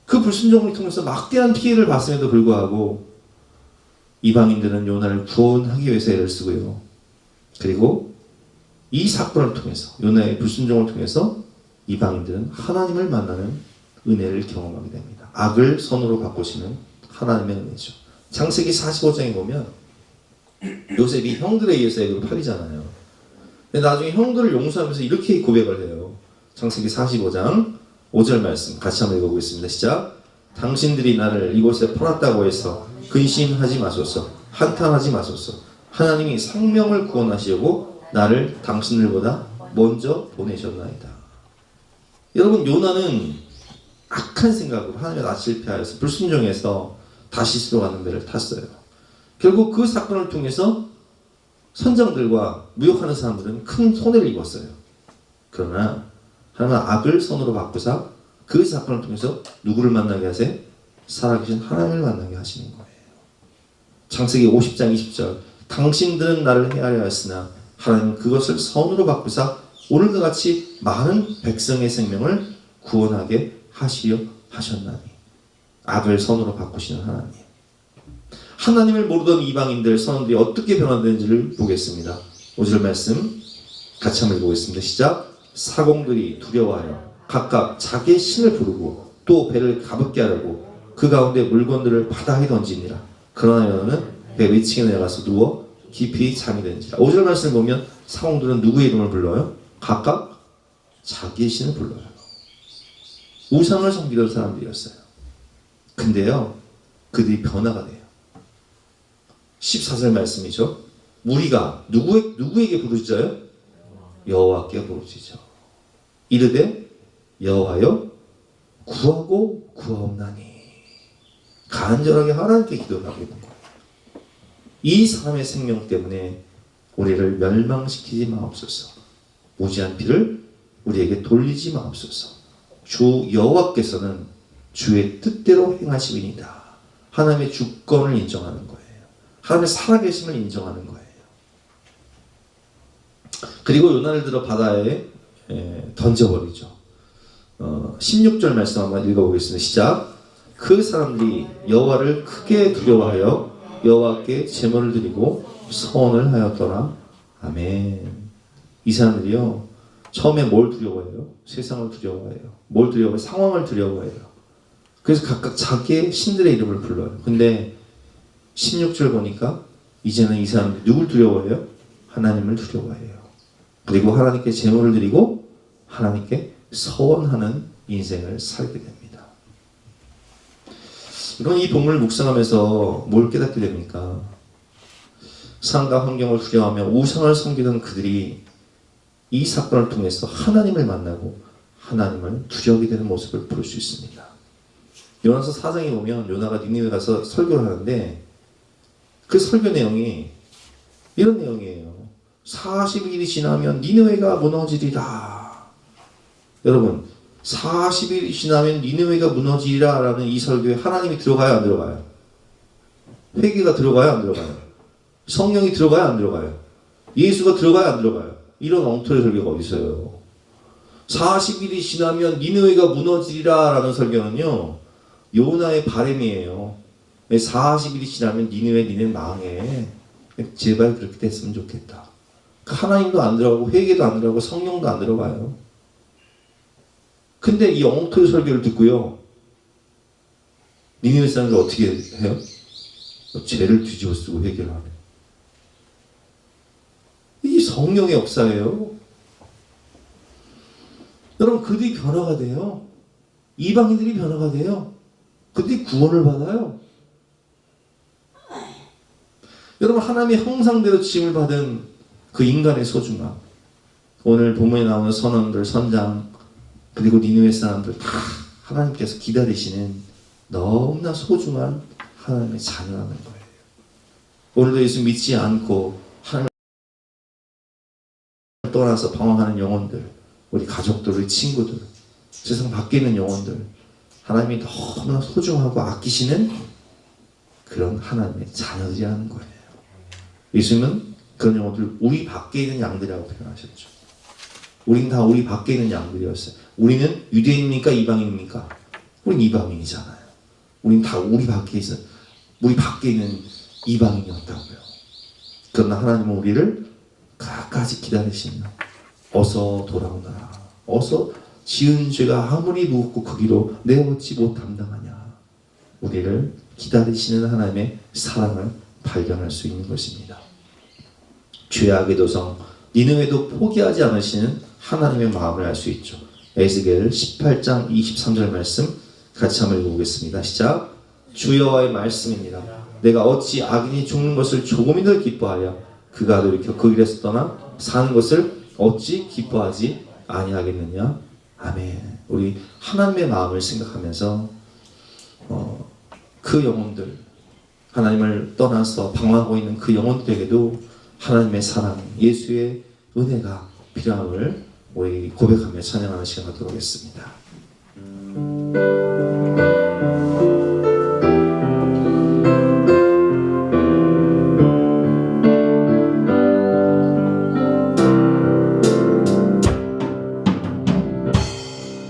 그 불순종을 통해서 막대한 피해를 봤음에도 불구하고 이방인들은 요나를 구원하기 위해서 애를 쓰고요. 그리고 이 사건을 통해서 요나의 불순종을 통해서 이방인들은 하나님을 만나는 은혜를 경험하게 됩니다. 악을 선으로 바꾸시는 하나님의 은혜죠. 창세기 45장에 보면 요셉이 형들에 의해서 애굽으로 팔리잖아요. 근데 나중에 형들을 용서하면서 이렇게 고백을 해요. 창세기 45장 5절 말씀 같이 한번 읽어보겠습니다. 시작. 당신들이 나를 이곳에 팔았다고 해서 근심하지 마소서. 한탄하지 마소서. 하나님이 생명을 구원하시려고 나를 당신들보다 먼저 보내셨나이다. 여러분, 요나는 악한 생각으로 하나님의 낯을 실패하여서 불순종해서 다시스로 가는 배를 탔어요. 결국 그 사건을 통해서 선장들과 무역하는 사람들은 큰 손해를 입었어요. 그러나 하나님은 악을 선으로 바꾸사 그 사건을 통해서 누구를 만나게 하세요? 살아계신 하나님을 만나게 하시는 거예요. 창세기 50장 20절 당신들은 나를 헤아려 하였으나 하나님은 그것을 선으로 바꾸사 오늘과 같이 많은 백성의 생명을 구원하게 하시려 하셨나니. 악을 선으로 바꾸시는 하나님. 하나님을 모르던 이방인들, 선원들이 어떻게 변화되는지를 보겠습니다. 5절 말씀 같이 한번 읽어보겠습니다. 시작. 사공들이 두려워하여 각각 자기의 신을 부르고 또 배를 가볍게 하려고 그 가운데 물건들을 바다에 던지니라. 그러나 요나는 배 위층에 내려가서 누워 깊이 잠이 드는지라. 5절 말씀을 보면 사공들은 누구의 이름을 불러요? 각각 자기의 신을 불러요. 우상을 섬기던 사람들이었어요. 근데요, 그들이 변화가 돼요. 14절 말씀이죠. 우리가 누구에게 부르짖어요? 여호와께 부르짖어. 이르되 여호와여 구하고 구하옵나니. 간절하게 하나님께 기도를 하게 된 거예요. 이 사람의 생명 때문에 우리를 멸망시키지 마옵소서. 무지한 피를 우리에게 돌리지 마옵소서. 주 여호와께서는 주의 뜻대로 행하시리이다. 하나님의 주권을 인정하는 거예요. 하나님의 살아계심을 인정하는 거예요. 그리고 요나를 들어 바다에 던져버리죠. 16절 말씀 한번 읽어보겠습니다. 시작. 그 사람들이 여호와를 크게 두려워하여 여호와께 제물을 드리고 서원을 하였더라. 아멘. 이 사람들이요, 처음에 뭘 두려워해요? 세상을 두려워해요. 뭘 두려워해요? 상황을 두려워해요. 그래서 각각 자기의 신들의 이름을 불러요. 근데 16절 보니까 이제는 이 사람들이 누굴 두려워해요? 하나님을 두려워해요. 그리고 하나님께 제물을 드리고 하나님께 서원하는 인생을 살게 됩니다. 그럼 이 본문을 묵상하면서 뭘 깨닫게 됩니까? 상과 환경을 두려워하며 우상을 섬기던 그들이 이 사건을 통해서 하나님을 만나고 하나님을 두려워하게 되는 모습을 볼 수 있습니다. 요나서 4장에 보면 요나가 니느웨 가서 설교를 하는데 그 설교 내용이 이런 내용이에요. 40일이 지나면 니느웨가 무너지리라. 여러분, 40일이 지나면 니느웨가 무너지리라 라는 이 설교에 하나님이 들어가요, 안 들어가요? 회개가 들어가요, 안 들어가요? 성령이 들어가요, 안 들어가요? 예수가 들어가요, 안 들어가요? 이런 엉터리 설교가 어디 있어요? 40일이 지나면 니느웨가 무너지리라 라는 설교는요, 요나의 바람이에요. 40일이 지나면 니는 망해. 제발 그렇게 됐으면 좋겠다. 하나님도 안 들어가고 회개도 안 들어가고 성령도 안 들어가요. 근데 이 엉터리 설교를 듣고요, 니느웨 사람들 어떻게 해요? 죄를 뒤집어 쓰고 회개를 하네. 이 성령의 역사예요. 여러분, 그들이 변화가 돼요. 이방인들이 변화가 돼요. 그들이 구원을 받아요. 여러분, 하나님의 형상대로 지음을 받은 그 인간의 소중함, 오늘 본문에 나오는 선원들, 선장, 그리고 니느웨 사람들 다 하나님께서 기다리시는 너무나 소중한 하나님의 자녀라는 거예요. 오늘도 예수 믿지 않고 하나님을 떠나서 방황하는 영혼들, 우리 가족들, 우리 친구들, 세상 밖에 있는 영혼들, 하나님이 너무나 소중하고 아끼시는 그런 하나님의 자녀들이라는 거예요. 예수님은 그런 영혼들, 우리 밖에 있는 양들이라고 표현하셨죠. 우린 다 우리 밖에 있는 양들이었어요. 우리는 유대인입니까? 이방인입니까? 우린 이방인이잖아요. 우린 다 우리 밖에 있는 이방인이었다고요. 그러나 하나님은 우리를 끝까지 기다리시며 어서 돌아오너라. 어서 지은 죄가 아무리 무겁고 크기로 내 어찌 못 감당하냐. 우리를 기다리시는 하나님의 사랑을 발견할 수 있는 것입니다. 죄악의 도성 니느웨도 포기하지 않으시는 하나님의 마음을 알 수 있죠. 에스겔 18장 23절 말씀 같이 한번 읽어보겠습니다. 시작. 주 여호와의 말씀입니다. 내가 어찌 악인이 죽는 것을 조금이라도 기뻐하여 그가 돌이켜 그 길에서 떠나 사는 것을 어찌 기뻐하지 아니하겠느냐. 아멘. 우리 하나님의 마음을 생각하면서 그 영혼들, 하나님을 떠나서 방황하고 있는 그 영혼들에게도 하나님의 사랑, 예수의 은혜가 필요함을 우리 고백하며 찬양하는 시간 갖도록 하겠습니다.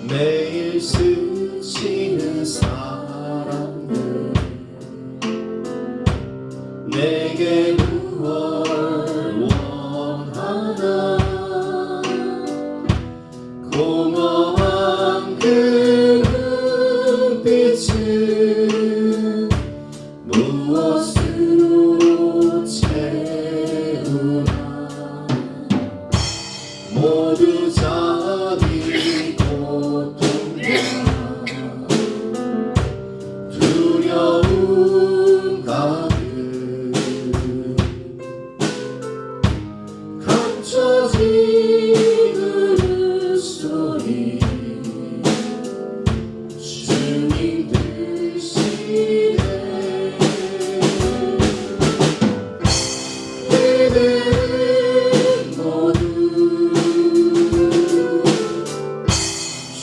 매일 스치는 사람들 내게 무엇을 원하나 공허한 그 눈빛은 무엇으로 채우나 모두 자기 고통과 두려움 가득 감춰진 울음소리 주님 드시네 그들은 모두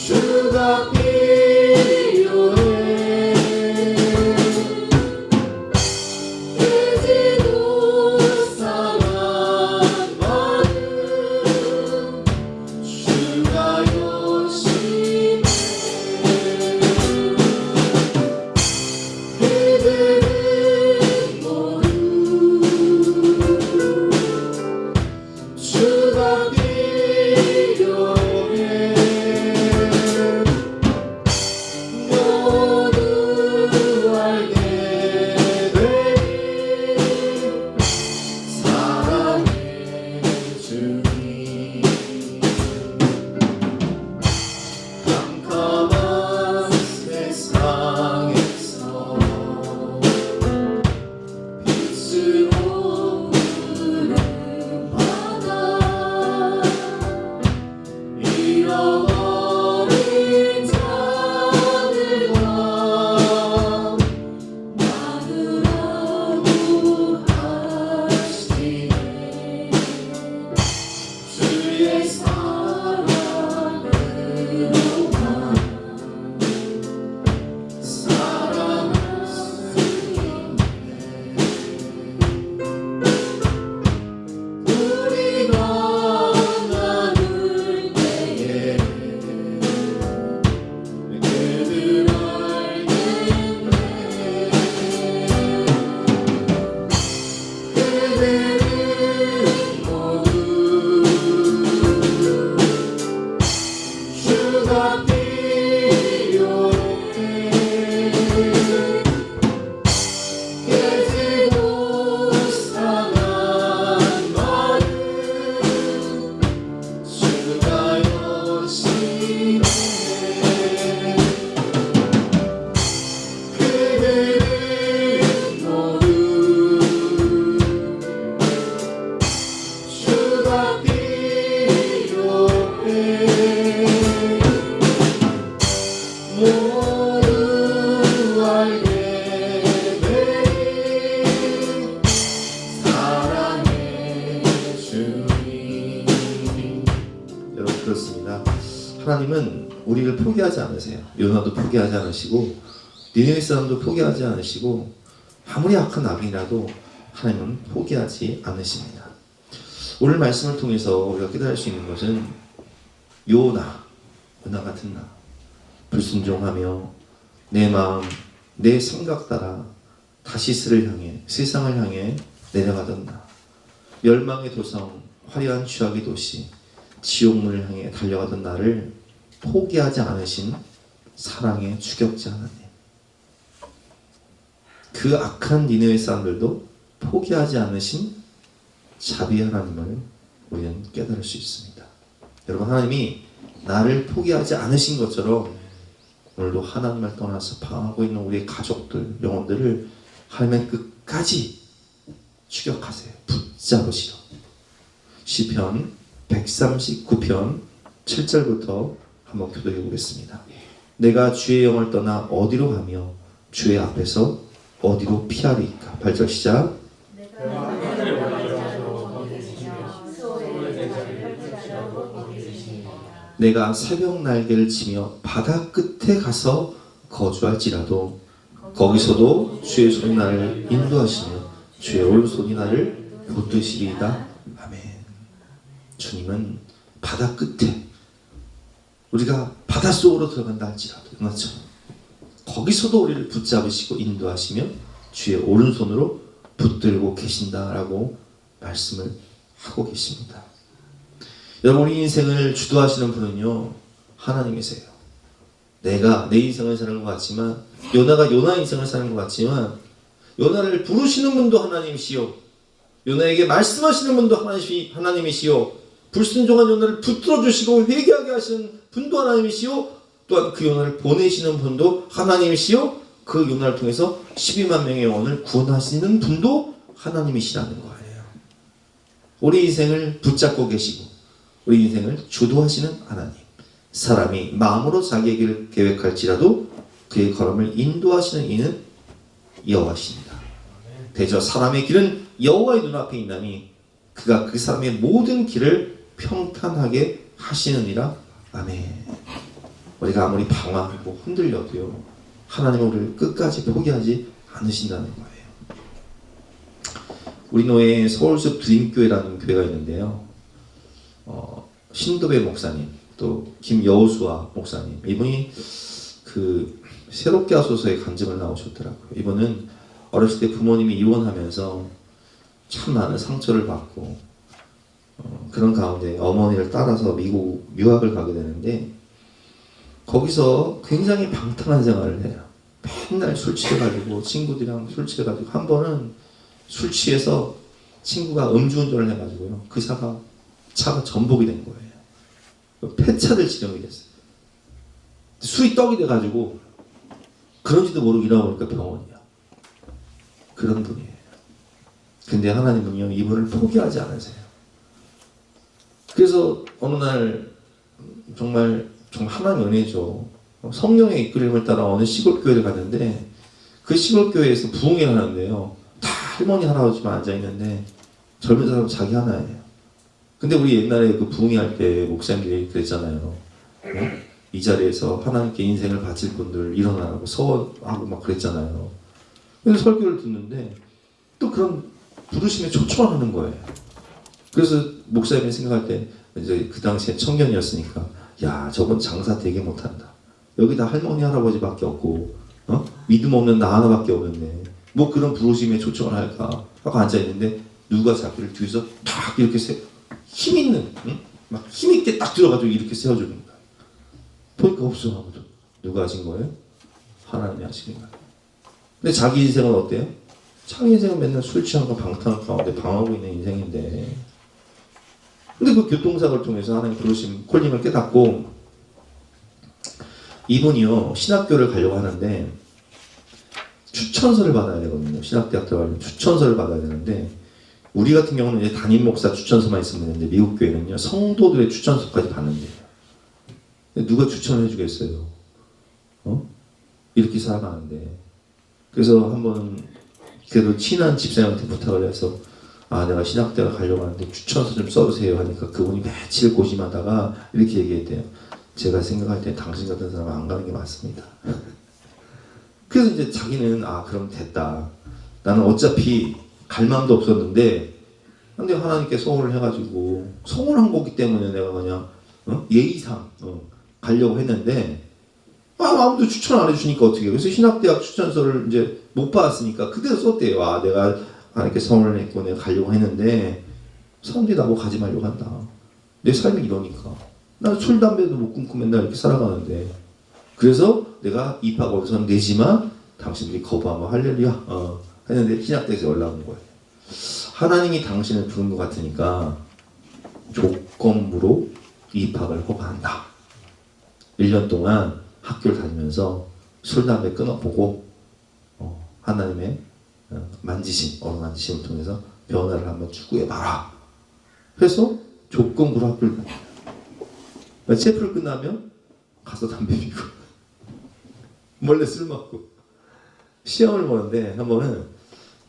주가 필요해 이제도 상한 마음 주가 요심해 그들은 모두 주가 필요해 모두 알게 되리 사랑의 주님 캄캄한 세상에서 빛으로 부름받아 잃어버린 자들과 나누라고 하시네 주의 사랑으로만 사랑할 수 있네 우리가 나눌 때에 그들 알겠네 그들은 모두 주가 필요해 깨지고 상한 마음 주가 요심해 그들은 모두 주가 필요해 모두 알게 되리 사랑의 주님. 여러분 그렇습니다. 하나님은 우리를 포기하지 않으세요. 요나도 포기하지 않으시고 니느웨 사람도 포기하지 않으시고 아무리 악한 악인이라도 하나님은 포기하지 않으십니다. 오늘 말씀을 통해서 우리가 깨달을 수 있는 것은 요나 같은 나 불순종하며 내 마음, 내 생각 따라 다시스를 향해 세상을 향해 내려가던 나 멸망의 도성, 화려한 취악의 도시 지옥문을 향해 달려가던 나를 포기하지 않으신 사랑의 추격자 하나님. 그 악한 니느웨 사람들도 포기하지 않으신 자비 하나님을 우리는 깨달을 수 있습니다. 여러분, 하나님이 나를 포기하지 않으신 것처럼 오늘도 하나님을 떠나서 방황하고 있는 우리의 가족들, 영혼들을 하나님의 끝까지 추격하세요. 붙잡으시오. 시편 139편 7절부터 한번 교독해 보겠습니다. 내가 주의 영을 떠나 어디로 가며 주의 앞에서 어디로 피하리까? 8절 시작. 내가 새벽 날개를 치며 바다 끝에 가서 거주할지라도 거기서도 주의 손이 나를 인도하시며 주의 오른손이 나를 붙드시리이다. 아멘. 주님은 바다 끝에, 우리가 바닷속으로 들어간다 할지라도, 그렇죠? 거기서도 우리를 붙잡으시고 인도하시며 주의 오른손으로 붙들고 계신다라고 말씀을 하고 계십니다. 여러분, 우리 인생을 주도하시는 분은요, 하나님이세요. 내가 내 인생을 사는 것 같지만, 요나가 요나 인생을 사는 것 같지만, 요나를 부르시는 분도 하나님이시요, 요나에게 말씀하시는 분도 하나님이시요, 불순종한 요나를 붙들어 주시고 회개하게 하시는 분도 하나님이시요, 또한 그 요나를 보내시는 분도 하나님이시요, 그 요나를 통해서 12만 명의 영혼을 구원하시는 분도 하나님이시라는 거예요. 우리 인생을 붙잡고 계시고 우리 인생을 주도하시는 하나님. 사람이 마음으로 자기의 길을 계획할지라도 그의 걸음을 인도하시는 이는 여호와시니라. 대저 사람의 길은 여호와의 눈앞에 있나니 그가 그 사람의 모든 길을 평탄하게 하시느니라. 아멘. 우리가 아무리 방황하고 흔들려도요, 하나님은 우리를 끝까지 포기하지 않으신다는 거예요. 우리 노예에 서울숲 드림교회라는 교회가 있는데요, 신도배 목사님, 또 김여우수아 목사님, 이분이 그 새롭게 하소서에 간증을 나오셨더라고요. 이분은 어렸을 때 부모님이 이혼하면서 참 많은 상처를 받고 그런 가운데 어머니를 따라서 미국 유학을 가게 되는데, 거기서 굉장히 방탕한 생활을 해요. 맨날 술 취해가지고 친구들이랑 술 취해가지고, 한 번은 술 취해서 친구가 음주운전을 해가지고요, 그 차가 전복이 된 거예요. 폐차될 지경이 됐어요. 술이 떡이 돼가지고 그런지도 모르고 일어나보니까 병원이야. 그런 분이에요. 근데 하나님은요, 이분을 포기하지 않으세요. 그래서 어느 날 정말 하나님 은혜죠. 성령의 이끌림을 따라 어느 시골 교회를 갔는데, 그 시골 교회에서 부흥회를 하는데요, 다 할머니 할아버지만 앉아 있는데 젊은 사람은 자기 하나예요. 근데 우리 옛날에 그 부흥회 할 때 목사님들이 그랬잖아요. 이 자리에서 하나님께 인생을 바칠 분들 일어나라고 서원하고 막 그랬잖아요. 근데 설교를 듣는데 또 그런 부르심에 초청을 하는 거예요. 그래서 목사님이 생각할 때, 이제 그 당시에 청년이었으니까, 야, 저건 장사 되게 못한다. 여기 다 할머니 할아버지밖에 없고, 믿음 없는 나 하나밖에 없는데 뭐 그런 부르심에 초청을 할까 하고 앉아있는데, 누가 자기를 뒤에서 탁 이렇게 힘있는, 막 힘있게 딱 들어가지고 이렇게 세워주는 거야. 보니까 없어, 아무도. 누가 하신 거예요? 하나님이 하신 거예요. 근데 자기 인생은 어때요? 자기 인생은 맨날 술 취한 거 방탕한 가운데 방황하고 있는 인생인데, 근데 그 교통사고를 통해서 하나님 부르심, 콜링을 깨닫고, 이분이요, 신학교를 가려고 하는데 추천서를 받아야 되거든요. 신학대학 들어가려면 추천서를 받아야 되는데, 우리 같은 경우는 이제 담임 목사 추천서만 있으면 되는데, 미국 교회는요, 성도들의 추천서까지 받는데요. 누가 추천을 해주겠어요? 이렇게 살아가는데. 그래서 한번 그래도 친한 집사님한테 부탁을 해서, 내가 신학대학 가려고 하는데 추천서 좀 써주세요 하니까, 그분이 며칠 고심하다가 이렇게 얘기했대요. 제가 생각할 때 당신 같은 사람은 안 가는 게 맞습니다. 그래서 이제 자기는, 그럼 됐다. 나는 어차피 갈 마음도 없었는데, 근데 하나님께 소원을 해가지고, 소원한 거기 때문에 내가 그냥 예의상 가려고 했는데, 아무도 추천 안 해주니까 어떻게 해요? 그래서 신학대학 추천서를 이제 못 받았으니까 그대로 썼대요. 내가 하나님께 소원을 했고 내가 가려고 했는데 사람들이 나보고 가지 말려고 한다. 내 삶이 이러니까 나 술 담배도 못 끊고 맨날 이렇게 살아가는데 그래서 내가 입학 어디서 내지만 당신들이 거부하면 할렐루야 했는데 신약대에서 연락 온 거예요. 하나님이 당신을 부른 것 같으니까 조건부로 입학을 허가한다. 1년 동안 학교를 다니면서 술 담배 끊어보고 하나님의 만지심, 어느 만지심을 통해서 변화를 한번 추구해봐라. 그래서 조건부로 학교를 다녀요. 체프를 끝나면 가서 담배 피고 몰래 술 먹고 시험을 보는데 한 번은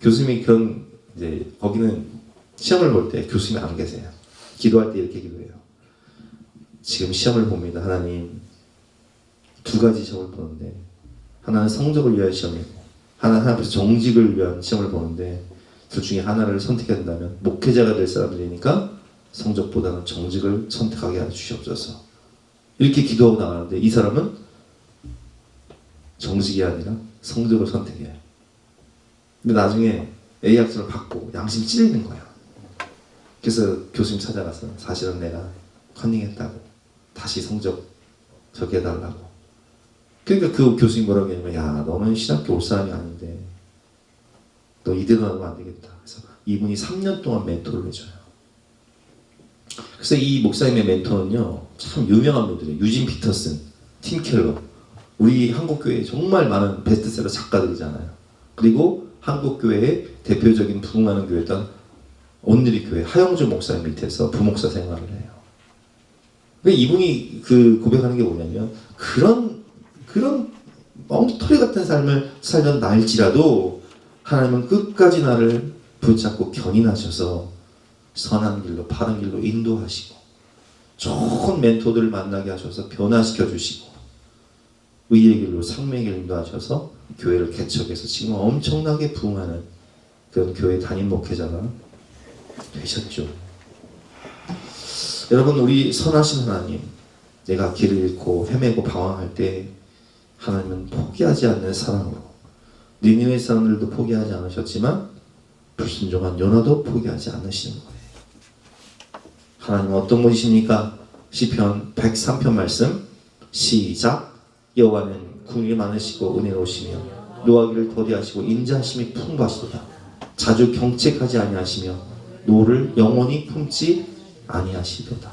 교수님이 그런 이제 거기는 시험을 볼 때 교수님이 안 계세요. 기도할 때 이렇게 기도해요. 지금 시험을 봅니다. 하나님, 두 가지 시험을 보는데 하나는 성적을 위한 시험이고 하나는 하나님께서 정직을 위한 시험을 보는데 둘 중에 하나를 선택해야 된다면 목회자가 될 사람들이니까 성적보다는 정직을 선택하게 하여 주시옵소서. 이렇게 기도하고 나가는데 이 사람은 정직이 아니라 성적을 선택해요. 근데 나중에 A학점을 받고 양심이 찔리는 거예요. 그래서 교수님 찾아가서 사실은 내가 컨닝했다고 다시 성적 저기 해달라고. 그러니까 그 교수님 뭐라고 하냐면 야 너는 신학교 올 사람이 아닌데 너 이대로 하면 안 되겠다. 그래서 이분이 3년 동안 멘토를 해줘요. 그래서 이 목사님의 멘토는요 참 유명한 분들이에요. 유진 피터슨, 팀 켈러. 우리 한국교회에 정말 많은 베스트셀러 작가들이잖아요. 그리고 한국교회의 대표적인 부흥하는 교회였던 온누리 교회 하영주 목사님 밑에서 부목사 생활을 해요. 그러니까 이분이 그 고백하는 게 뭐냐면 그런 엉터리 같은 삶을 살던 날지라도 하나님은 끝까지 나를 붙잡고 견인하셔서 선한 길로 바른 길로 인도하시고 좋은 멘토들을 만나게 하셔서 변화시켜 주시고 의의 길로 상명의 길로 인도하셔서 교회를 개척해서 지금 엄청나게 부흥하는 그런 교회 담임 목회자가 되셨죠. 여러분 우리 선하신 하나님, 내가 길을 잃고 헤매고 방황할 때 하나님은 포기하지 않는 사랑으로 니느웨 사람들도 포기하지 않으셨지만 불순종한 요나도 포기하지 않으시는 거예요. 하나님은 어떤 분이십니까? 시편 103편 말씀 시작. 여호와는 궁이 많으시고 은혜로우시며 노하기를 더디하시고 인자하심이 풍부하시도다. 자주 경책하지 아니하시며 노를 영원히 품지 아니하시도다.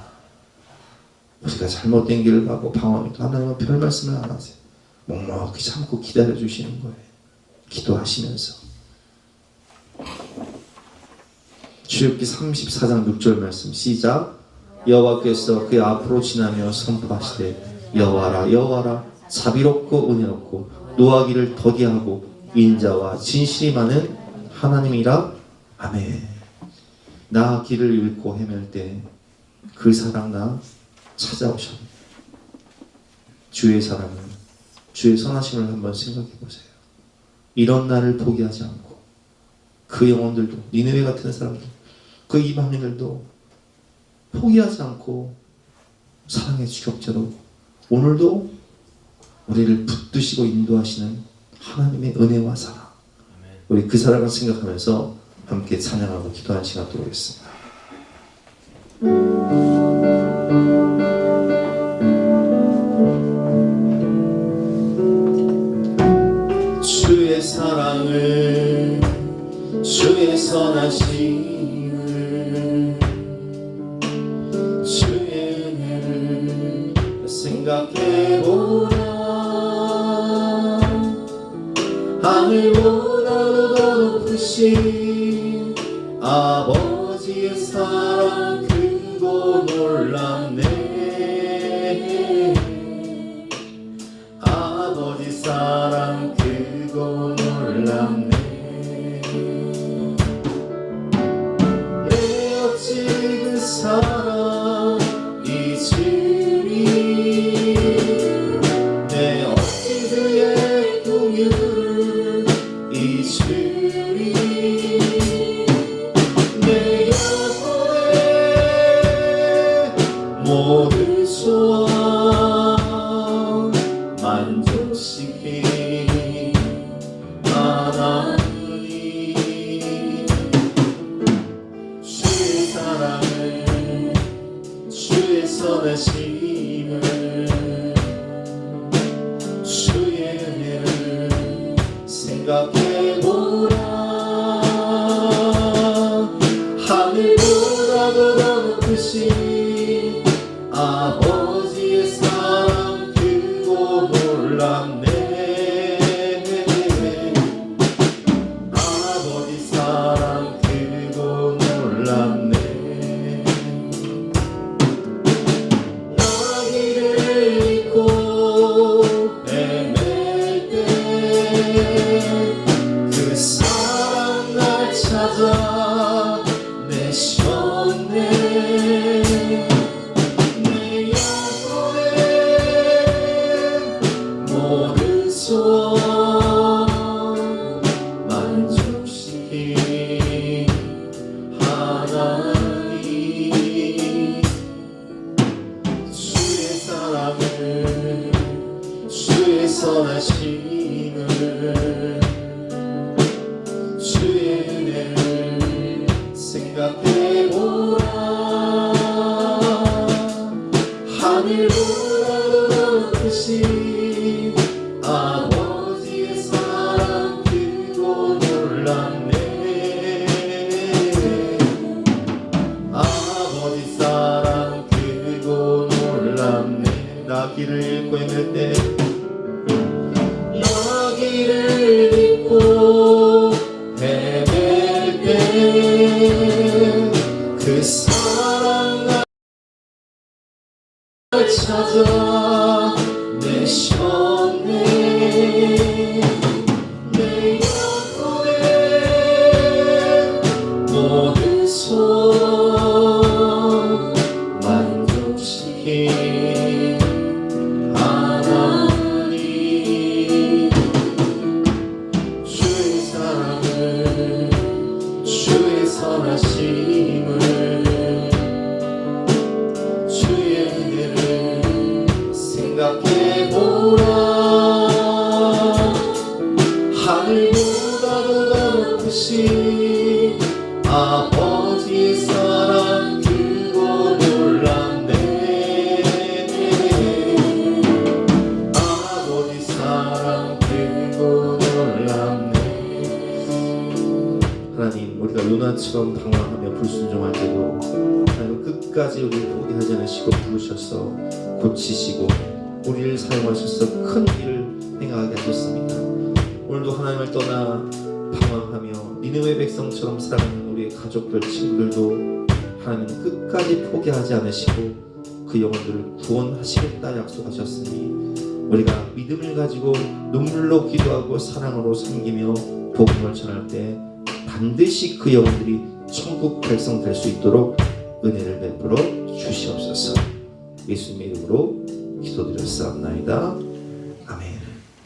우리가 잘못된 길을 가고 방황해도 하나님은 별 말씀을 안 하세요. 묵묵히 참고 기다려 주시는 거예요. 기도하시면서. 출애굽기 34장 6절 말씀 시작. 여호와께서 그 앞으로 지나며 선포하시되 여호와라 여호와라 자비롭고 은혜롭고 노하기를 더디하고 인자와 진실이 많은 하나님이라. 아멘. 나 길을 잃고 헤맬 때 그 사랑 나 찾아오셨네. 주의 사랑을, 주의 선하심을 한번 생각해 보세요. 이런 나를 포기하지 않고 그 영혼들도 니느웨 같은 사람들, 그 이방인들도 포기하지 않고 사랑의 주격자로 오늘도 우리를 붙드시고 인도하시는 하나님의 은혜와 사랑, 우리 그 사랑을 생각하면서 함께 찬양하고 기도하는 시간 도록겠습니다. 주의 사랑을, 주의 선하심을, 주의 은혜를 생각해보라. 하늘보다도 더 높으신 아버지의 사랑 크고 놀랍네. 아버지 사랑 크고 놀랍네. 내 어찌 그 사랑 잊으리. 내 어찌 그의 공유를 잊으리. 내 영혼의 모든 소원 만족시키니 하나님. 주의 사랑을, 주의 선하심을 주의 은혜를 생각해보라. 하늘보다도 더 높으신 아버지의 사랑 크고 놀랍네. 아버지 사랑 크고 놀랍네. 나기를 잊고 헤맬 때 그 사랑 날 찾아 내셨네. 내 영혼의 모든 소원 만족시킨 하나님, 주의 사랑을 주의 선하심을 주의 은혜를 생각해보라. 하늘보다도 높으신 아버지의 사랑 크고 놀랍네. 아버지 사랑 크고 놀랍네. 나 길을 잃고 헤맬 때, 나 길을 잃고 헤맬 때 그 사랑 날 찾아 내셨네. 내 영혼의 모든 소원 만족시킨 하나님, 주의 사랑을 주의 선하심을 주의 은혜를 생각해보라. 하늘보다도 더 높으신 아버지의 사랑 크고 놀랍네. 아버지 사랑 크고 놀랍네. 하나님, 우리가 요나처럼 방황하며 불순종할 때도 하나님 끝까지 우리를 포기하지 않으시고 부르셔서 고치시고 우리를 사용하셔서 큰 일을 행하게 하셨습니다. 오늘도 하나님을 떠나 방황하며 니느웨 백성처럼 살아가는 우리의 가족들, 친구들도 하나님 끝까지 포기하지 않으시고 그 영혼들을 구원하시겠다 약속하셨으니 우리가 믿음을 가지고 눈물로 기도하고 사랑으로 섬기며 복음을 전할 때 반드시 그 영혼들이 천국 백성 될 수 있도록 은혜를 베풀어 주시옵소서. 예수님의 이름으로 기도드렸사옵나이다.